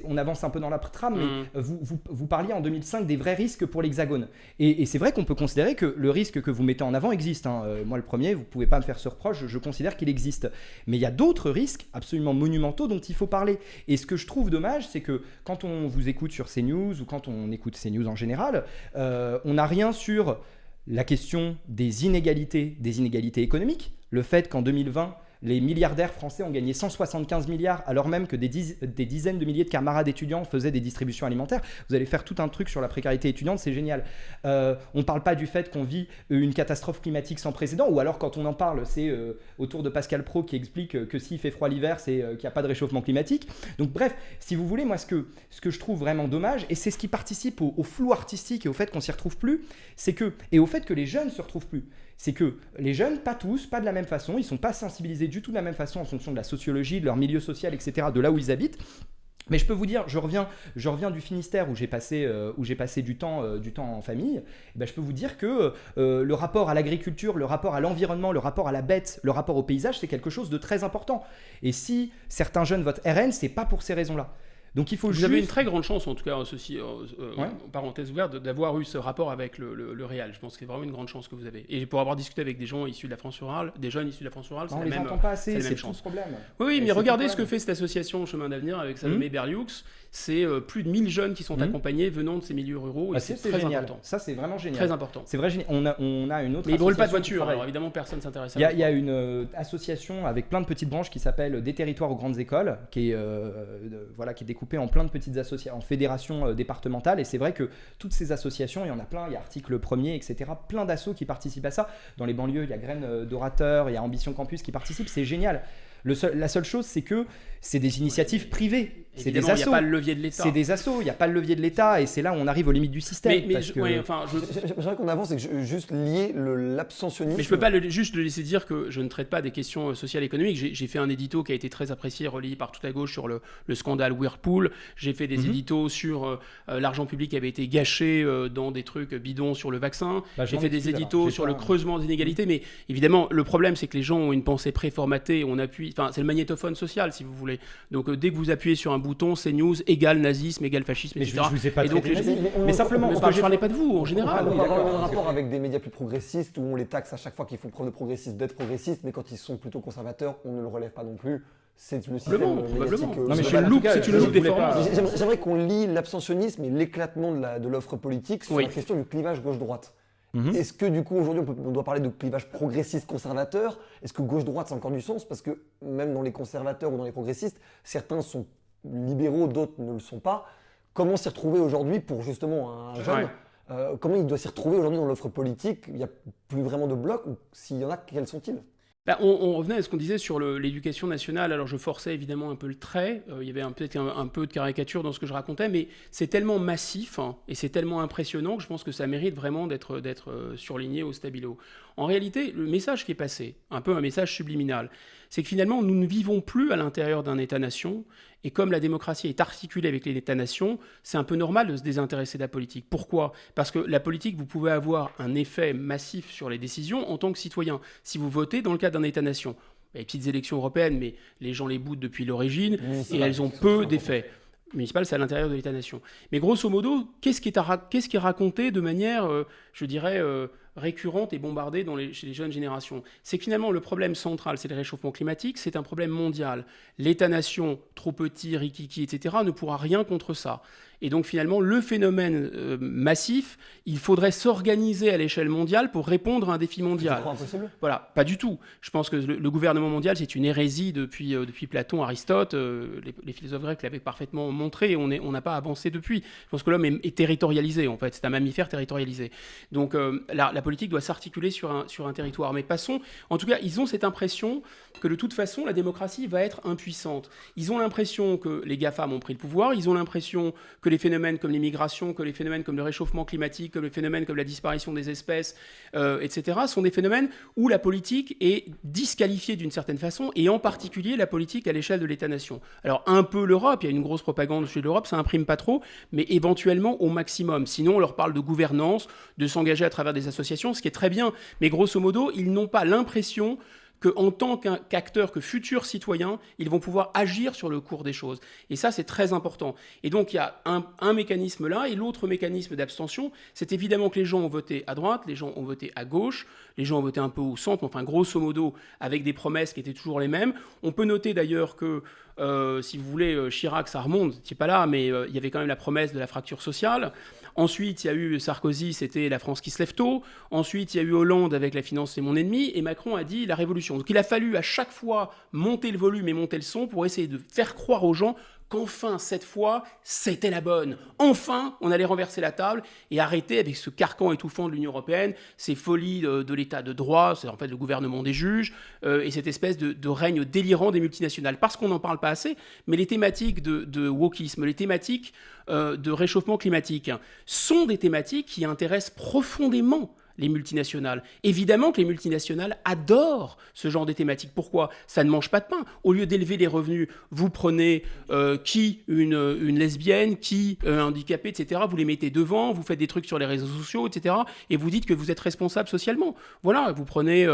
on avance un peu dans la trame, mais vous parliez en 2005 des vrais risques pour l'Hexagone. Et c'est vrai qu'on peut considérer que le risque que vous mettez en avant existe. Moi, le premier, vous ne pouvez pas me faire ce reproche, je considère qu'il existe. Mais il y a d'autres risques absolument monumentaux dont il faut parler. Et ce que je trouve dommage, c'est que quand on vous écoute sur CNews ou quand on écoute CNews en général, on n'a rien sur la question des inégalités économiques, le fait qu'en 2020, les milliardaires français ont gagné 175 milliards alors même que des dizaines de milliers de camarades étudiants faisaient des distributions alimentaires. Vous allez faire tout un truc sur la précarité étudiante, c'est génial. On ne parle pas du fait qu'on vit une catastrophe climatique sans précédent, ou alors quand on en parle, c'est au tour de Pascal Praud qui explique que s'il fait froid l'hiver, c'est qu'il n'y a pas de réchauffement climatique. Donc bref, si vous voulez, moi ce que je trouve vraiment dommage, et c'est ce qui participe au flou artistique et au fait qu'on s'y retrouve plus, et au fait que les jeunes se retrouvent plus. C'est que les jeunes, pas tous, pas de la même façon, ils ne sont pas sensibilisés du tout de la même façon en fonction de la sociologie, de leur milieu social, etc., de là où ils habitent. Mais je peux vous dire, je reviens du Finistère où j'ai passé du temps en famille. Et ben je peux vous dire que le rapport à l'agriculture, le rapport à l'environnement, le rapport à la bête, le rapport au paysage, c'est quelque chose de très important. Et si certains jeunes votent RN, c'est pas pour ces raisons-là. Donc il faut Vous avez une très grande chance, en tout cas, ceci, parenthèse ouverte, d'avoir eu ce rapport avec le réel. Je pense que c'est vraiment une grande chance que vous avez. Et pour avoir discuté avec des gens issus de la France rurale, des jeunes issus de la France rurale, c'est la même chance. On les entend pas assez, c'est tout le problème. Oui, mais regardez ce que fait cette association Chemin d'Avenir avec Salomé Berlioux. C'est plus de 1000 jeunes qui sont accompagnés venant de ces milieux ruraux. Et c'est très génial. important. Ça, c'est vraiment génial. Très important. C'est vrai, on a une autre. Mais ils ne brûlent pas de voiture, alors évidemment, personne ne s'intéresse à ça. Il y a une association avec plein de petites branches qui s'appelle Des territoires aux grandes écoles, qui est découpée en plein de petites associations, en fédérations départementales. Et c'est vrai que toutes ces associations, il y en a plein. Il y a Article 1er, etc. Plein d'assos qui participent à ça. Dans les banlieues, il y a Graines d'orateurs, il y a Ambition Campus qui participent. C'est génial. La seule chose, c'est que c'est des initiatives privées. C'est des assos. Il n'y a pas le levier de l'État. C'est des assos, il n'y a pas le levier de l'État. Et c'est là où on arrive aux limites du système. J'aimerais qu'on avance et que juste lier l'abstentionnisme. Mais je ne peux pas juste le laisser dire que je ne traite pas des questions sociales et économiques. J'ai fait un édito qui a été très apprécié, relayé par toute la gauche sur le scandale Whirlpool. J'ai fait des éditos sur l'argent public qui avait été gâché dans des trucs bidons sur le vaccin. J'ai fait des éditos sur le creusement des inégalités. Mais évidemment, le problème, c'est que les gens ont une pensée préformatée. On appuie. Enfin, c'est le magnétophone social, si vous voulez. Donc, dès que vous appuyez sur un bouton, CNews égale nazisme, égale fascisme, etc. Mais je vous ai pas traité de nazisme. Mais simplement, je ne parlais pas de vous, en général. On parle d'un rapport avec des médias plus progressistes où on les taxe à chaque fois qu'ils font preuve de progressisme, d'être progressistes, mais quand ils sont plutôt conservateurs, on ne le relève pas non plus. C'est le système probablement. Non, mais c'est une loupe déformante. J'aimerais qu'on lie l'abstentionnisme et l'éclatement de l'offre politique sur la question du clivage gauche-droite. Est-ce que du coup aujourd'hui on doit parler de clivage progressiste-conservateur? Est-ce que gauche-droite ça a encore du sens? Parce que même dans les conservateurs ou dans les progressistes, certains sont libéraux, d'autres ne le sont pas. Comment s'y retrouver aujourd'hui pour justement un jeune comment il doit s'y retrouver aujourd'hui dans l'offre politique? Il n'y a plus vraiment de bloc, ou s'il y en a, quels sont-ils? On revenait à ce qu'on disait sur l'éducation nationale. Alors je forçais évidemment un peu le trait, il y avait peut-être un peu de caricature dans ce que je racontais, mais c'est tellement massif et c'est tellement impressionnant que je pense que ça mérite vraiment d'être surligné au stabilo. En réalité, le message qui est passé, un peu un message subliminal, c'est que finalement nous ne vivons plus à l'intérieur d'un État-nation, et comme la démocratie est articulée avec les États-nations, c'est un peu normal de se désintéresser de la politique. Pourquoi ? Parce que la politique, vous pouvez avoir un effet massif sur les décisions en tant que citoyen. Si vous votez dans le cadre d'un État-nation, il y a les petites élections européennes, mais les gens les boutent depuis l'origine, et elles ont peu d'effets. Municipal, c'est à l'intérieur de l'État-nation. Mais grosso modo, qu'est-ce qui est raconté de manière, je dirais, récurrente et bombardée chez les jeunes générations? C'est que finalement, le problème central, c'est le réchauffement climatique, c'est un problème mondial. L'État-nation, trop petit, rikiki, etc., ne pourra rien contre ça. Et donc finalement, le phénomène massif, il faudrait s'organiser à l'échelle mondiale pour répondre à un défi mondial. Tu crois impossible ? Voilà, pas du tout. Je pense que le gouvernement mondial, c'est une hérésie depuis Platon, Aristote. Les philosophes grecs l'avaient parfaitement montré. On n'a pas avancé depuis. Je pense que l'homme est territorialisé, en fait. C'est un mammifère territorialisé. Donc la politique doit s'articuler sur un territoire. Mais passons. En tout cas, ils ont cette impression que de toute façon, la démocratie va être impuissante. Ils ont l'impression que les GAFAM ont pris le pouvoir. Ils ont l'impression que les phénomènes comme l'immigration, que les phénomènes comme le réchauffement climatique, que les phénomènes comme la disparition des espèces, etc., sont des phénomènes où la politique est disqualifiée d'une certaine façon, et en particulier la politique à l'échelle de l'État-nation. Alors un peu l'Europe, il y a une grosse propagande chez l'Europe, ça imprime pas trop, mais éventuellement au maximum. Sinon, on leur parle de gouvernance, de s'engager à travers des associations, ce qui est très bien. Mais grosso modo, ils n'ont pas l'impression qu'en tant qu'acteurs, que futurs citoyens, ils vont pouvoir agir sur le cours des choses. Et ça, c'est très important. Et donc, il y a un mécanisme là, et l'autre mécanisme d'abstention, c'est évidemment que les gens ont voté à droite, les gens ont voté à gauche, les gens ont voté un peu au centre, enfin, grosso modo, avec des promesses qui étaient toujours les mêmes. On peut noter d'ailleurs que, si vous voulez, Chirac, ça remonte, c'est pas là, mais il y avait quand même la promesse de la fracture sociale. Ensuite, il y a eu Sarkozy, c'était la France qui se lève tôt. Ensuite, il y a eu Hollande avec la finance, c'est mon ennemi. Et Macron a dit la révolution. Donc il a fallu à chaque fois monter le volume et monter le son pour essayer de faire croire aux gens qu'enfin, cette fois, c'était la bonne. Enfin, on allait renverser la table et arrêter avec ce carcan étouffant de l'Union européenne, ces folies de l'état de droit, c'est en fait le gouvernement des juges, et cette espèce de règne délirant des multinationales. Parce qu'on n'en parle pas assez, mais les thématiques de wokisme, les thématiques de réchauffement climatique sont des thématiques qui intéressent profondément les multinationales. Évidemment que les multinationales adorent ce genre de thématiques. Pourquoi ? Ça ne mange pas de pain. Au lieu d'élever les revenus, vous prenez une lesbienne, un handicapé, etc. Vous les mettez devant, vous faites des trucs sur les réseaux sociaux, etc. Et vous dites que vous êtes responsable socialement. Voilà, vous prenez...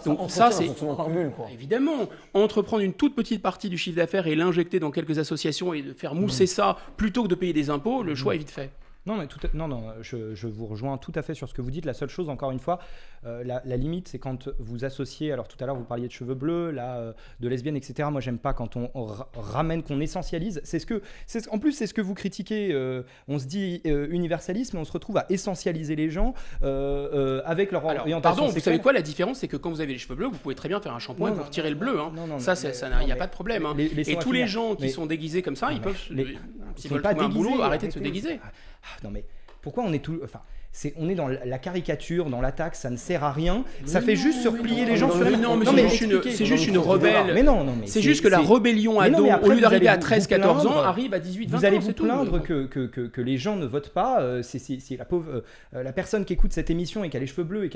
donc ça, c'est... Évidemment, entreprendre une toute petite partie du chiffre d'affaires et l'injecter dans quelques associations et de faire mousser ça plutôt que de payer des impôts, le choix est vite fait. Non, mais je vous rejoins tout à fait sur ce que vous dites. La seule chose, encore une fois, la limite, c'est quand vous associez. Alors tout à l'heure, vous parliez de cheveux bleus, là, de lesbiennes, etc. Moi, j'aime pas quand on ramène, qu'on essentialise. En plus, c'est ce que vous critiquez. On se dit universalisme, mais on se retrouve à essentialiser les gens avec leur orientation. Pardon, sexuelle. vous savez quoi ? La différence, c'est que quand vous avez les cheveux bleus, vous pouvez très bien faire un shampoing pour retirer le bleu. Hein. Non, ça, il n'y a pas de problème. Hein. Et tous les gens qui sont déguisés comme ça, ils peuvent, s'ils veulent trouver un boulot, arrêter de se déguiser. Non mais pourquoi on est tout... Enfin, on est dans la caricature, dans l'attaque, ça ne sert à rien. Ça fait juste se replier les gens sur la... Non, mais c'est juste une rebelle. Mais non, c'est juste que la rébellion ado, au lieu d'arriver à 13-14 ans, arrive à 18-20 ans. Vous allez vous plaindre que les gens ne votent pas. C'est la pauvre la personne qui écoute cette émission et qui a les cheveux bleus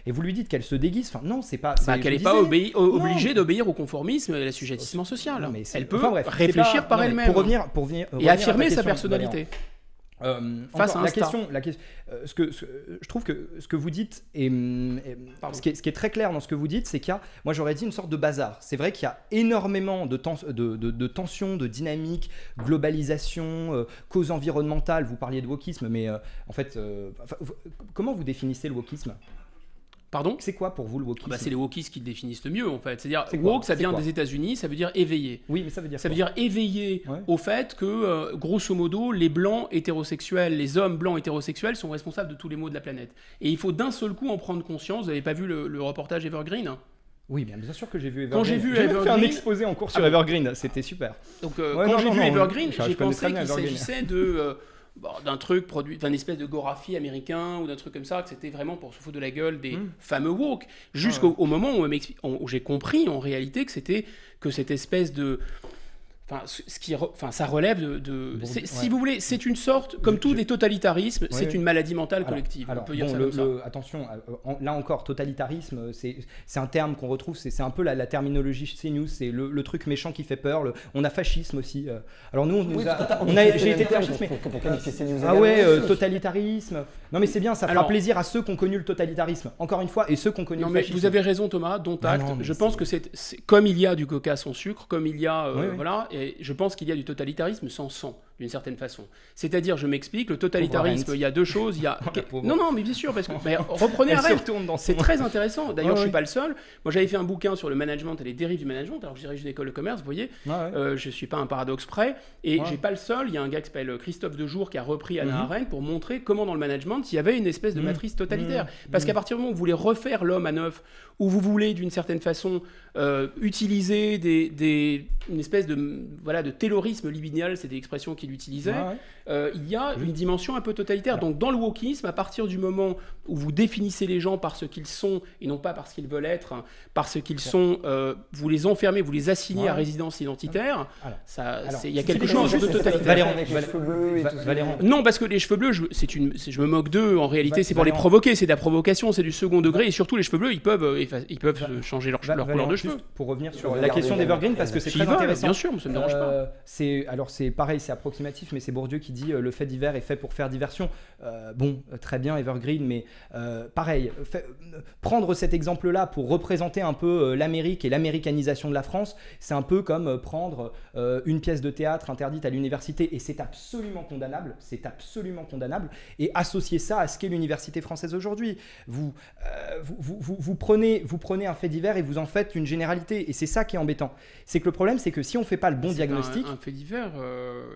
et vous lui dites qu'elle se déguise. Enfin, non, c'est pas... qu'elle n'est pas obligée d'obéir au conformisme et à l'assujettissement social. Elle peut réfléchir par elle-même. Pour revenir et affirmer sa personnalité. Je trouve que ce que vous dites ce qui est très clair dans ce que vous dites, c'est qu'il y a, moi j'aurais dit, une sorte de bazar. C'est vrai qu'il y a énormément de tensions, de dynamique, globalisation, causes environnementales. Vous parliez de wokisme, mais en fait, comment vous définissez le wokisme ? Pardon ? C'est quoi pour vous le wokisme ? C'est les wokistes qui le définissent le mieux en fait. C'est-à-dire, woke, ça vient des États-Unis, ça veut dire éveillé. Oui, mais ça veut dire ça veut dire éveillé au fait que, grosso modo, les blancs hétérosexuels, les hommes blancs hétérosexuels sont responsables de tous les maux de la planète. Et il faut d'un seul coup en prendre conscience. Vous n'avez pas vu le reportage Evergreen ? Oui, bien sûr que j'ai vu Evergreen. Quand j'ai vu Evergreen, fait un exposé en cours sur Evergreen, c'était super. Donc quand j'ai vu Evergreen, j'ai pensé qu'il s'agissait d'un truc produit, d'un espèce de Gorafi américain ou d'un truc comme ça, que c'était vraiment pour se foutre de la gueule des fameux woke, jusqu'au moment où j'ai compris en réalité que c'était que cette espèce de... ça relève si vous voulez, c'est une sorte, comme tous les totalitarismes, c'est une maladie mentale collective. On peut dire ça comme ça. Attention, là encore, totalitarisme, c'est un terme qu'on retrouve, c'est un peu la terminologie chez nous, c'est le truc méchant qui fait peur. On a fascisme aussi. Alors nous, j'ai été fasciste, mais totalitarisme. Non mais c'est bien, ça fera plaisir à ceux qui ont connu le totalitarisme. Encore une fois, et ceux qui ont connu le fascisme. Vous avez raison, Thomas, dont acte. Je pense que c'est comme il y a du coca sans sucre, comme il y a voilà. Et je pense qu'il y a du totalitarisme sans sang, d'une certaine façon. C'est-à-dire, je m'explique, le totalitarisme, il y a deux choses. Il y a... non, mais bien sûr, parce que reprenez Arendt. C'est très intéressant. D'ailleurs, je suis pas le seul. Moi, j'avais fait un bouquin sur le management et les dérives du management. Alors, je dirige une école de commerce, vous voyez. Je suis pas un paradoxe près. Et j'ai pas le seul. Il y a un gars qui s'appelle Christophe Dejour qui a repris Hannah Arendt pour montrer comment dans le management, il y avait une espèce de matrice totalitaire. Parce qu'à partir du moment où vous voulez refaire l'homme à neuf, où vous voulez d'une certaine façon utiliser une espèce de taylorisme libidinal, c'est des expressions qu'il utilisait, il y a une dimension un peu totalitaire. Donc dans le wokisme, à partir du moment où vous définissez les gens par ce qu'ils sont et non pas par ce qu'ils veulent être, par ce qu'ils sont, vous les enfermez, vous les assignez à résidence identitaire, il y a quelque chose de totalitaire. Valéran. Non, parce que les cheveux bleus, je me moque d'eux, en réalité c'est pour les provoquer, c'est de la provocation, c'est du second degré, et surtout les cheveux bleus, ils peuvent changer leur couleur de cheveux. Pour revenir sur la question d'Evergreen, parce que c'est très intéressant. Bien sûr, ça ne me dérange pas. C'est pareil, c'est approximatif, mais c'est Bourdieu qui dit le fait divers est fait pour faire diversion. Très bien Evergreen, mais pareil, prendre cet exemple-là pour représenter un peu l'Amérique et l'américanisation de la France, c'est un peu comme prendre une pièce de théâtre interdite à l'université, et c'est absolument condamnable, et associer ça à ce qu'est l'université française aujourd'hui. Vous prenez un fait divers et vous en faites une généralité, et c'est ça qui est embêtant. C'est que le problème, c'est que si on ne fait pas le bon diagnostic... Un fait divers,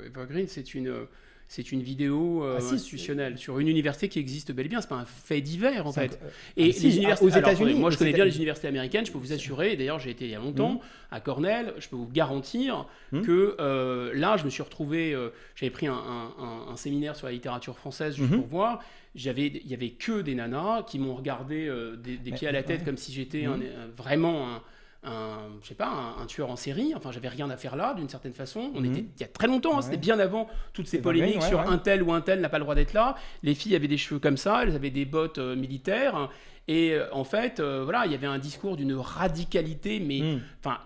Evergreen, c'est une vidéo institutionnelle sur une université qui existe bel et bien. C'est pas un fait divers en fait. Et les universités aux États-Unis, moi je connais bien les universités américaines. Je peux vous assurer. Et d'ailleurs, j'ai été il y a longtemps à Cornell. Je peux vous garantir que là, je me suis retrouvé. J'avais pris un séminaire sur la littérature française juste pour voir. Il y avait que des nanas qui m'ont regardé des pieds à la tête comme si j'étais vraiment un tueur en série. Enfin, j'avais rien à faire là, d'une certaine façon. On était il y a très longtemps, c'était bien avant toutes ces polémiques sur un tel ou un tel n'a pas le droit d'être là. Les filles avaient des cheveux comme ça, elles avaient des bottes militaires. Et en fait, il y avait un discours d'une radicalité, mais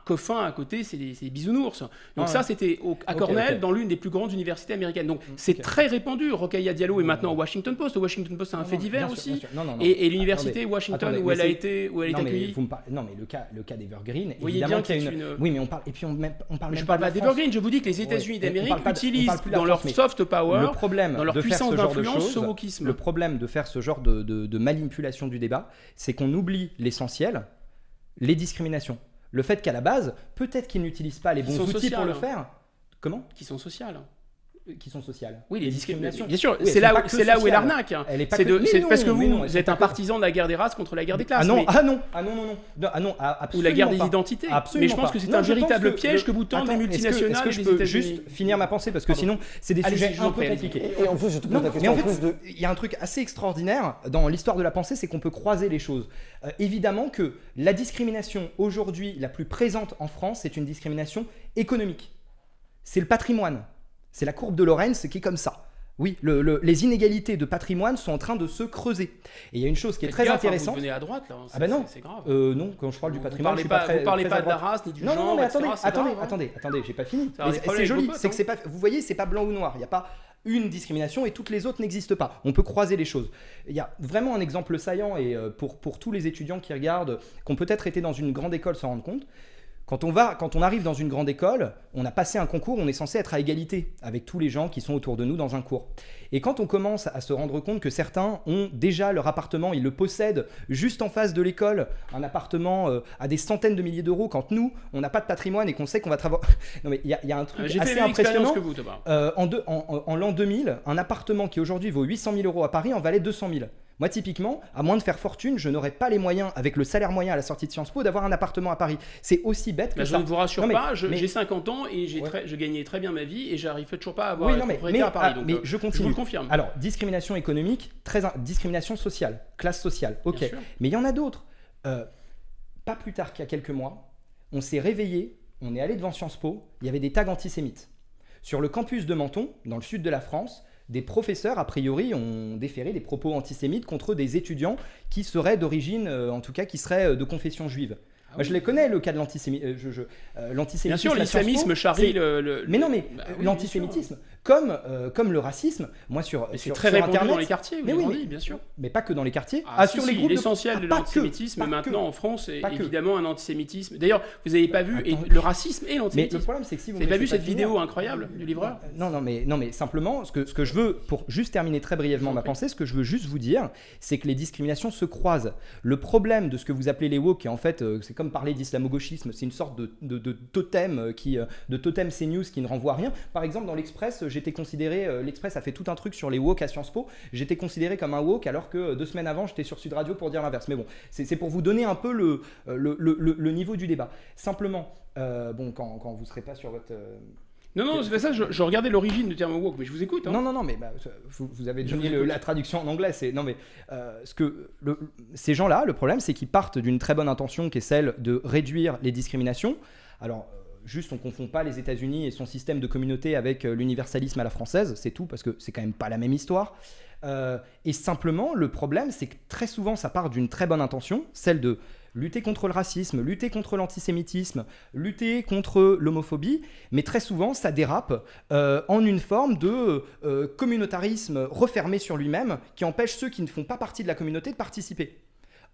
Coffin à côté, c'est des bisounours. Donc ça, c'était à Cornell, dans l'une des plus grandes universités américaines. Donc c'est très répandu. Rokhaya Diallo est maintenant au Washington Post. Le Washington Post, c'est un fait divers aussi. Et l'université Washington où elle a été accueillie. Non, mais le cas d'Evergreen, évidemment qu'il y a une... Oui, mais on parle. Et puis on parle. Je parle pas d'Evergreen. Je vous dis que les États-Unis d'Amérique utilisent dans leur soft power, dans leur puissance d'influence, ce wokisme. Le problème de faire ce genre de manipulation du débat, c'est qu'on oublie l'essentiel, les discriminations. Le fait qu'à la base, peut-être qu'ils n'utilisent pas les bons outils pour le faire. Comment ? Qui sont sociales. Qui sont sociales. Oui, les discriminations. Bien sûr, c'est là où est l'arnaque. C'est parce que vous êtes un partisan de la guerre des races contre la guerre des classes. Non, ou la guerre des identités. Mais je pense que c'est un véritable piège que vous tendent les multinationales. Est-ce que je peux juste finir ma pensée, parce que sinon, c'est des sujets un peu compliqués. Et en plus, je te pose la question. Mais en fait, il y a un truc assez extraordinaire dans l'histoire de la pensée, c'est qu'on peut croiser les choses. Évidemment que la discrimination aujourd'hui la plus présente en France, c'est une discrimination économique. C'est le patrimoine. C'est la courbe de Lorenz qui est comme ça. Oui, les inégalités de patrimoine sont en train de se creuser. Et il y a une chose qui est très intéressante. Vous venez à droite là. Ah ben non, c'est grave. Non, quand je parle du patrimoine, vous parlez pas de la race ni du genre. Non, mais attendez, j'ai pas fini. C'est joli, c'est que c'est pas. Vous voyez, c'est pas blanc ou noir. Il y a pas une discrimination et toutes les autres n'existent pas. On peut croiser les choses. Il y a vraiment un exemple saillant, et pour tous les étudiants qui regardent, qui ont peut-être été dans une grande école sans rendre compte. Quand on arrive dans une grande école, on a passé un concours, on est censé être à égalité avec tous les gens qui sont autour de nous dans un cours. Et quand on commence à se rendre compte que certains ont déjà leur appartement, ils le possèdent juste en face de l'école, un appartement à des centaines de milliers d'euros, quand nous, on n'a pas de patrimoine et qu'on sait qu'on va travailler... Non mais il y a un truc assez impressionnant. Que vous, en l'an 2000, un appartement qui aujourd'hui vaut 800 000 euros à Paris en valait 200 000. Moi, typiquement, à moins de faire fortune, je n'aurais pas les moyens, avec le salaire moyen à la sortie de Sciences Po, d'avoir un appartement à Paris. C'est aussi bête que ça. Je ne vous rassure pas, j'ai 50 ans et je gagnais très bien ma vie et j'arrive toujours pas à avoir une propriété à Paris. Donc, je continue. Je vous le confirme. Alors, discrimination économique, discrimination sociale, classe sociale, ok. Mais il y en a d'autres. Pas plus tard qu'il y a quelques mois, on s'est réveillé, on est allé devant Sciences Po, il y avait des tags antisémites. Sur le campus de Menton, dans le sud de la France, des professeurs, a priori, ont déféré des propos antisémites contre des étudiants qui seraient d'origine, en tout cas, qui seraient de confession juive. Moi, je les connais, le cas de l'antisémitisme. Bien sûr, l'islamisme charrie le... Mais non, mais l'antisémitisme, comme le racisme, moi c'est très répandu Internet, dans les quartiers, bien sûr. Mais pas que dans les quartiers. Sur les groupes l'essentiel de l'antisémitisme maintenant en France est évidemment un antisémitisme. D'ailleurs, vous n'avez pas vu le racisme et l'antisémitisme. Mais le problème, c'est que si vous n'avez pas vu cette vidéo incroyable du livreur ? Non, mais simplement, ce que je veux, pour juste terminer très brièvement ma pensée, ce que je veux juste vous dire, c'est que les discriminations se croisent. Le problème de ce que vous appelez les woke, qui en fait, c'est comme parler d'islamo-gauchisme, c'est une sorte de totem de totem CNews qui ne renvoie à rien. Par exemple, dans l'Express, j'étais considéré, l'Express a fait tout un truc sur les woke à Sciences Po, j'étais considéré comme un woke alors que 2 semaines avant, j'étais sur Sud Radio pour dire l'inverse. Mais bon, c'est pour vous donner un peu le niveau du débat. Simplement, quand vous ne serez pas sur votre... Non, c'est pas ça, je regardais l'origine du terme woke, mais je vous écoute. Hein. Non, mais vous avez donné la traduction en anglais. Ces gens-là, le problème, c'est qu'ils partent d'une très bonne intention qui est celle de réduire les discriminations. Alors, juste, on ne confond pas les États-Unis et son système de communauté avec l'universalisme à la française, c'est tout, parce que c'est quand même pas la même histoire. Et simplement, le problème, c'est que très souvent, ça part d'une très bonne intention, celle de lutter contre le racisme, lutter contre l'antisémitisme, lutter contre l'homophobie, mais très souvent ça dérape en une forme de communautarisme refermé sur lui-même qui empêche ceux qui ne font pas partie de la communauté de participer.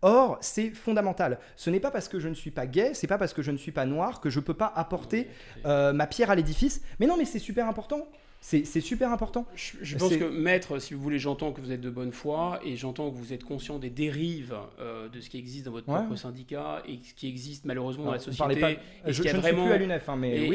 Or, c'est fondamental. Ce n'est pas parce que je ne suis pas gay, c'est pas parce que je ne suis pas noir que je ne peux pas apporter ma pierre à l'édifice. Mais non, mais c'est super important. C'est super important. Je pense que, maître, si vous voulez, j'entends que vous êtes de bonne foi et j'entends que vous êtes conscient des dérives de ce qui existe dans votre propre syndicat et ce qui existe malheureusement dans la société. Je ne suis plus à l'UNEF, hein, mais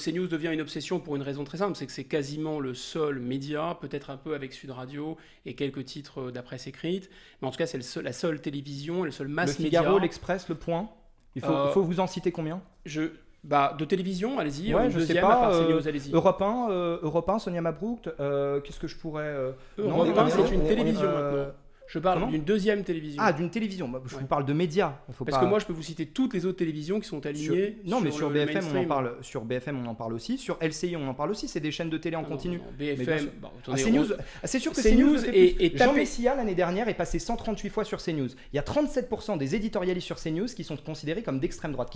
CNews devient une obsession pour une raison très simple, c'est que c'est quasiment le seul média, peut-être un peu avec Sud Radio et quelques titres de la presse écrite, mais en tout cas c'est la seule télévision, le seul mass média. Le Figaro, l'Express, Le Point. Il faut vous en citer combien ? De télévision, allez-y. Je sais pas. À part CNews, allez-y. Europe 1, Sonia Mabrouk. Qu'est-ce que je pourrais... Europe 1, c'est une télévision maintenant. Je parle d'une deuxième télévision. Ah, d'une télévision. Je vous parle de médias. Parce que moi, je peux vous citer toutes les autres télévisions qui sont alignées. Sur BFM, on en parle. Sur BFM, on en parle aussi. Sur LCI, on en parle aussi. C'est des chaînes de télé en continu. BFM. CNews. C'est sûr que CNews est Jean Messia, l'année dernière, est passé 138 fois sur CNews. Il y a 37% des éditorialistes sur CNews qui sont considérés comme d'extrême droite,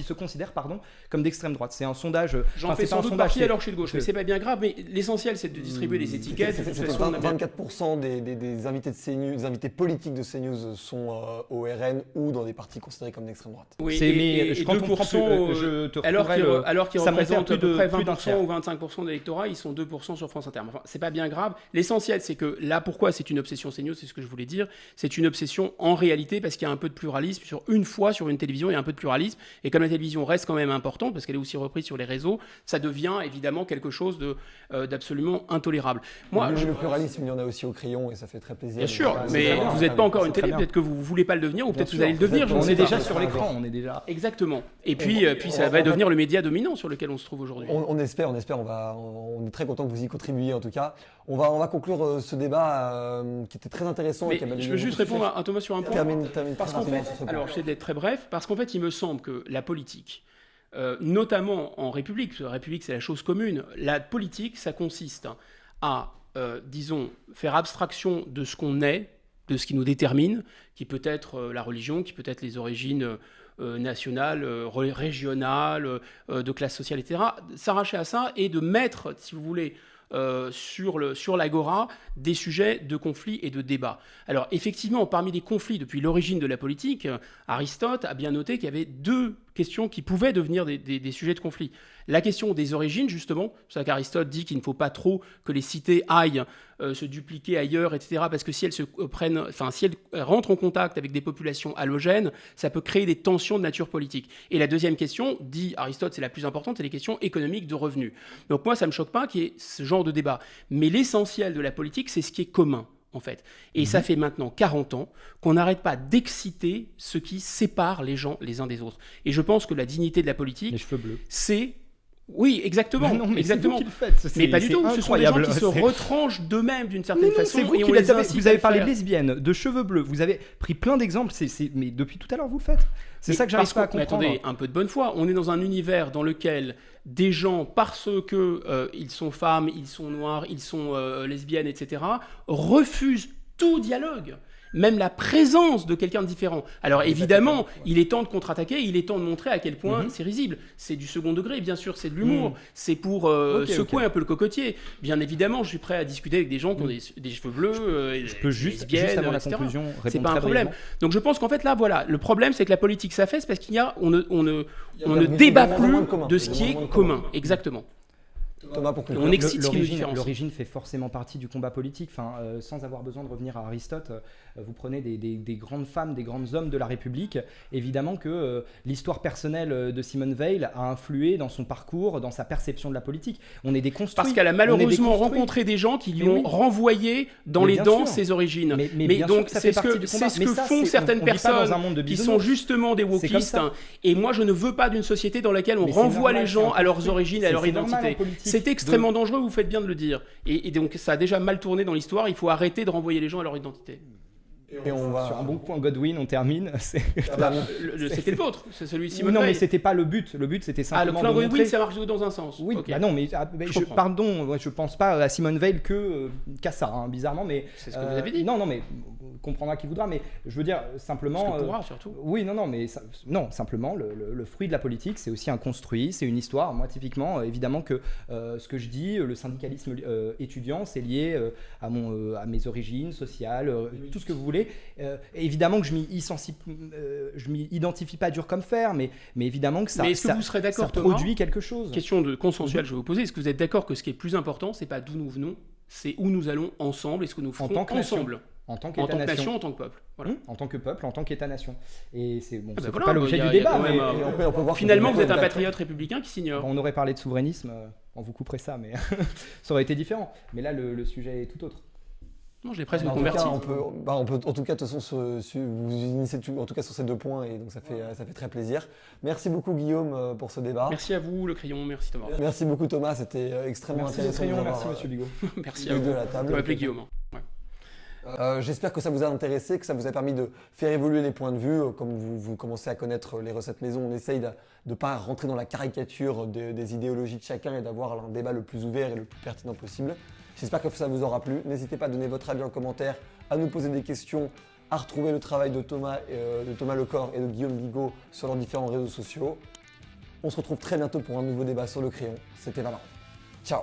comme d'extrême droite. C'est un sondage. J'en fais sans doute partie alors que je suis de gauche, mais c'est pas bien grave. Mais l'essentiel, c'est de distribuer les étiquettes. 24% des invités de CNews, des invités politiques de CNews sont au RN ou dans des partis considérés comme d'extrême droite. Oui, et 2%, alors qu'ils représentent à peu près 20% ou 25% de l'électorat, ils sont 2% sur France Inter. Enfin, c'est pas bien grave. L'essentiel, c'est que là, pourquoi c'est une obsession CNews, c'est ce que je voulais dire. C'est une obsession en réalité parce qu'il y a un peu de pluralisme. Sur une télévision, il y a un peu de pluralisme. Et comme la télévision reste quand même importante, parce qu'elle est aussi reprise sur les réseaux, ça devient évidemment quelque chose d'absolument intolérable. Le pluralisme, il y en a aussi au crayon et ça fait très plaisir. Bien sûr, mais vous n'êtes pas encore une télé, peut-être que vous ne voulez pas le devenir ou peut-être que vous allez le devenir. On est déjà sur l'écran, on est déjà. Exactement. Et puis ça va devenir le média dominant sur lequel on se trouve aujourd'hui. On espère. On est très content que vous y contribuiez en tout cas. On va conclure ce débat qui était très intéressant. Je veux juste répondre à Thomas sur un point. Parce qu'en fait, alors j'essaie d'être très bref, parce qu'en fait il me semble que la politique, notamment en République, parce que la République c'est la chose commune, la politique ça consiste à, disons, faire abstraction de ce qu'on est, de ce qui nous détermine, qui peut être la religion, qui peut être les origines nationales, régionales, de classe sociale, etc. S'arracher à ça et de mettre, si vous voulez, sur l'agora des sujets de conflit et de débat. Alors effectivement, parmi les conflits depuis l'origine de la politique, Aristote a bien noté qu'il y avait 2 questions qui pouvaient devenir des sujets de conflit. La question des origines, justement, c'est ça qu'Aristote dit qu'il ne faut pas trop que les cités aillent se dupliquer ailleurs, etc., parce que si elles rentrent en contact avec des populations allogènes, ça peut créer des tensions de nature politique. Et la deuxième question, dit Aristote, c'est la plus importante, c'est les questions économiques de revenus. Donc moi, ça ne me choque pas qu'il y ait ce genre de débat. Mais l'essentiel de la politique, c'est ce qui est commun, en fait. Et ça fait maintenant 40 ans qu'on n'arrête pas d'exciter ce qui sépare les gens les uns des autres. Et je pense que la dignité de la politique, les cheveux bleus, c'est... Oui, exactement. Non, mais exactement. C'est vous qui le faites. Mais pas du tout. Ce sont des gens qui se retranchent d'eux-mêmes d'une certaine façon. C'est vous qui les avez. Vous avez parlé de lesbiennes, de cheveux bleus. Vous avez pris plein d'exemples. Mais depuis tout à l'heure, vous le faites. C'est ça que j'arrive pas à comprendre. Mais attendez, un peu de bonne foi. On est dans un univers dans lequel des gens, parce que ils sont femmes, ils sont noirs, ils sont lesbiennes, etc., refusent tout dialogue. même la présence de quelqu'un de différent. Alors évidemment, il est temps de contre-attaquer, il est temps de montrer à quel point c'est risible. C'est du second degré, bien sûr, c'est de l'humour, c'est pour secouer un peu le cocotier. Bien évidemment, je suis prêt à discuter avec des gens qui ont des cheveux bleus, je peux juste avant la conclusion répondre. C'est pas un problème. Donc je pense qu'en fait là, voilà, le problème c'est que la politique s'affaisse parce on ne débat plus de ce qui est commun. Exactement. Thomas, pour on excite ce qui nous différencie. L'origine fait forcément partie du combat politique. Sans avoir besoin de revenir à Aristote, vous prenez des grandes femmes, des grands hommes de la République. Évidemment que l'histoire personnelle de Simone Veil a influé dans son parcours, dans sa perception de la politique. On est déconstruit. Parce qu'elle a malheureusement rencontré des gens qui lui ont renvoyé dans les dents ses origines. Mais donc c'est ce que font certaines personnes qui sont justement des wokistes. Et moi je ne veux pas d'une société dans laquelle on renvoie les gens à leurs origines, à leur identité. C'est extrêmement dangereux, vous faites bien de le dire. Et donc ça a déjà mal tourné dans l'histoire, il faut arrêter de renvoyer les gens à leur identité. Et on va... Sur un bon point Godwin, on termine. C'était le vôtre, c'est celui de Simone Non, Veil. Mais c'était pas le but. Le but, c'était simplement le plan Godwin, ça marche dans un sens. Oui, okay. Non, mais je pense pas à Simone Veil qu'à ça, bizarrement. Mais c'est ce que vous avez dit. Non, mais comprendra qui voudra. Mais je veux dire simplement. Ce que pourra surtout. Oui, non, simplement le fruit de la politique, c'est aussi un construit, c'est une histoire. Moi, typiquement, évidemment que ce que je dis, le syndicalisme étudiant, c'est lié à mes origines sociales, tout ce que vous voulez. Évidemment que je m'y identifie pas dur comme fer, mais évidemment que ça produit quelque chose. Question de consensuelle, je vais vous poser. Est-ce que vous êtes d'accord que ce qui est plus important, c'est pas d'où nous venons, c'est où nous allons ensemble et ce que nous ferons ensemble en tant que en tant que peuple. Voilà. En tant que peuple, en tant qu'État-nation. Et c'est voilà, pas l'objet du débat. Finalement, vous êtes un patriote républicain qui s'ignore. On aurait parlé de souverainisme, on vous couperait ça, mais ça aurait été différent. Mais là, le sujet est tout autre. Non, je l'ai presque converti. On peut, en tout cas, de toute façon, vous initiez en tout cas sur ces 2 points, et donc ça fait très plaisir. Merci beaucoup Guillaume pour ce débat. Merci à vous, le crayon. Merci Thomas. Merci beaucoup Thomas, c'était extrêmement intéressant. Merci Monsieur Bigot. Merci à vous. Vous m'appelez Guillaume. Ouais. J'espère que ça vous a intéressé, que ça vous a permis de faire évoluer les points de vue. Comme vous commencez à connaître les recettes maison, on essaye de ne pas rentrer dans la caricature des idéologies de chacun et d'avoir un débat le plus ouvert et le plus pertinent possible. J'espère que ça vous aura plu. N'hésitez pas à donner votre avis en commentaire, à nous poser des questions, à retrouver le travail de Thomas Lecor et de Guillaume Bigot sur leurs différents réseaux sociaux. On se retrouve très bientôt pour un nouveau débat sur le crayon. C'était Valorant. Ciao.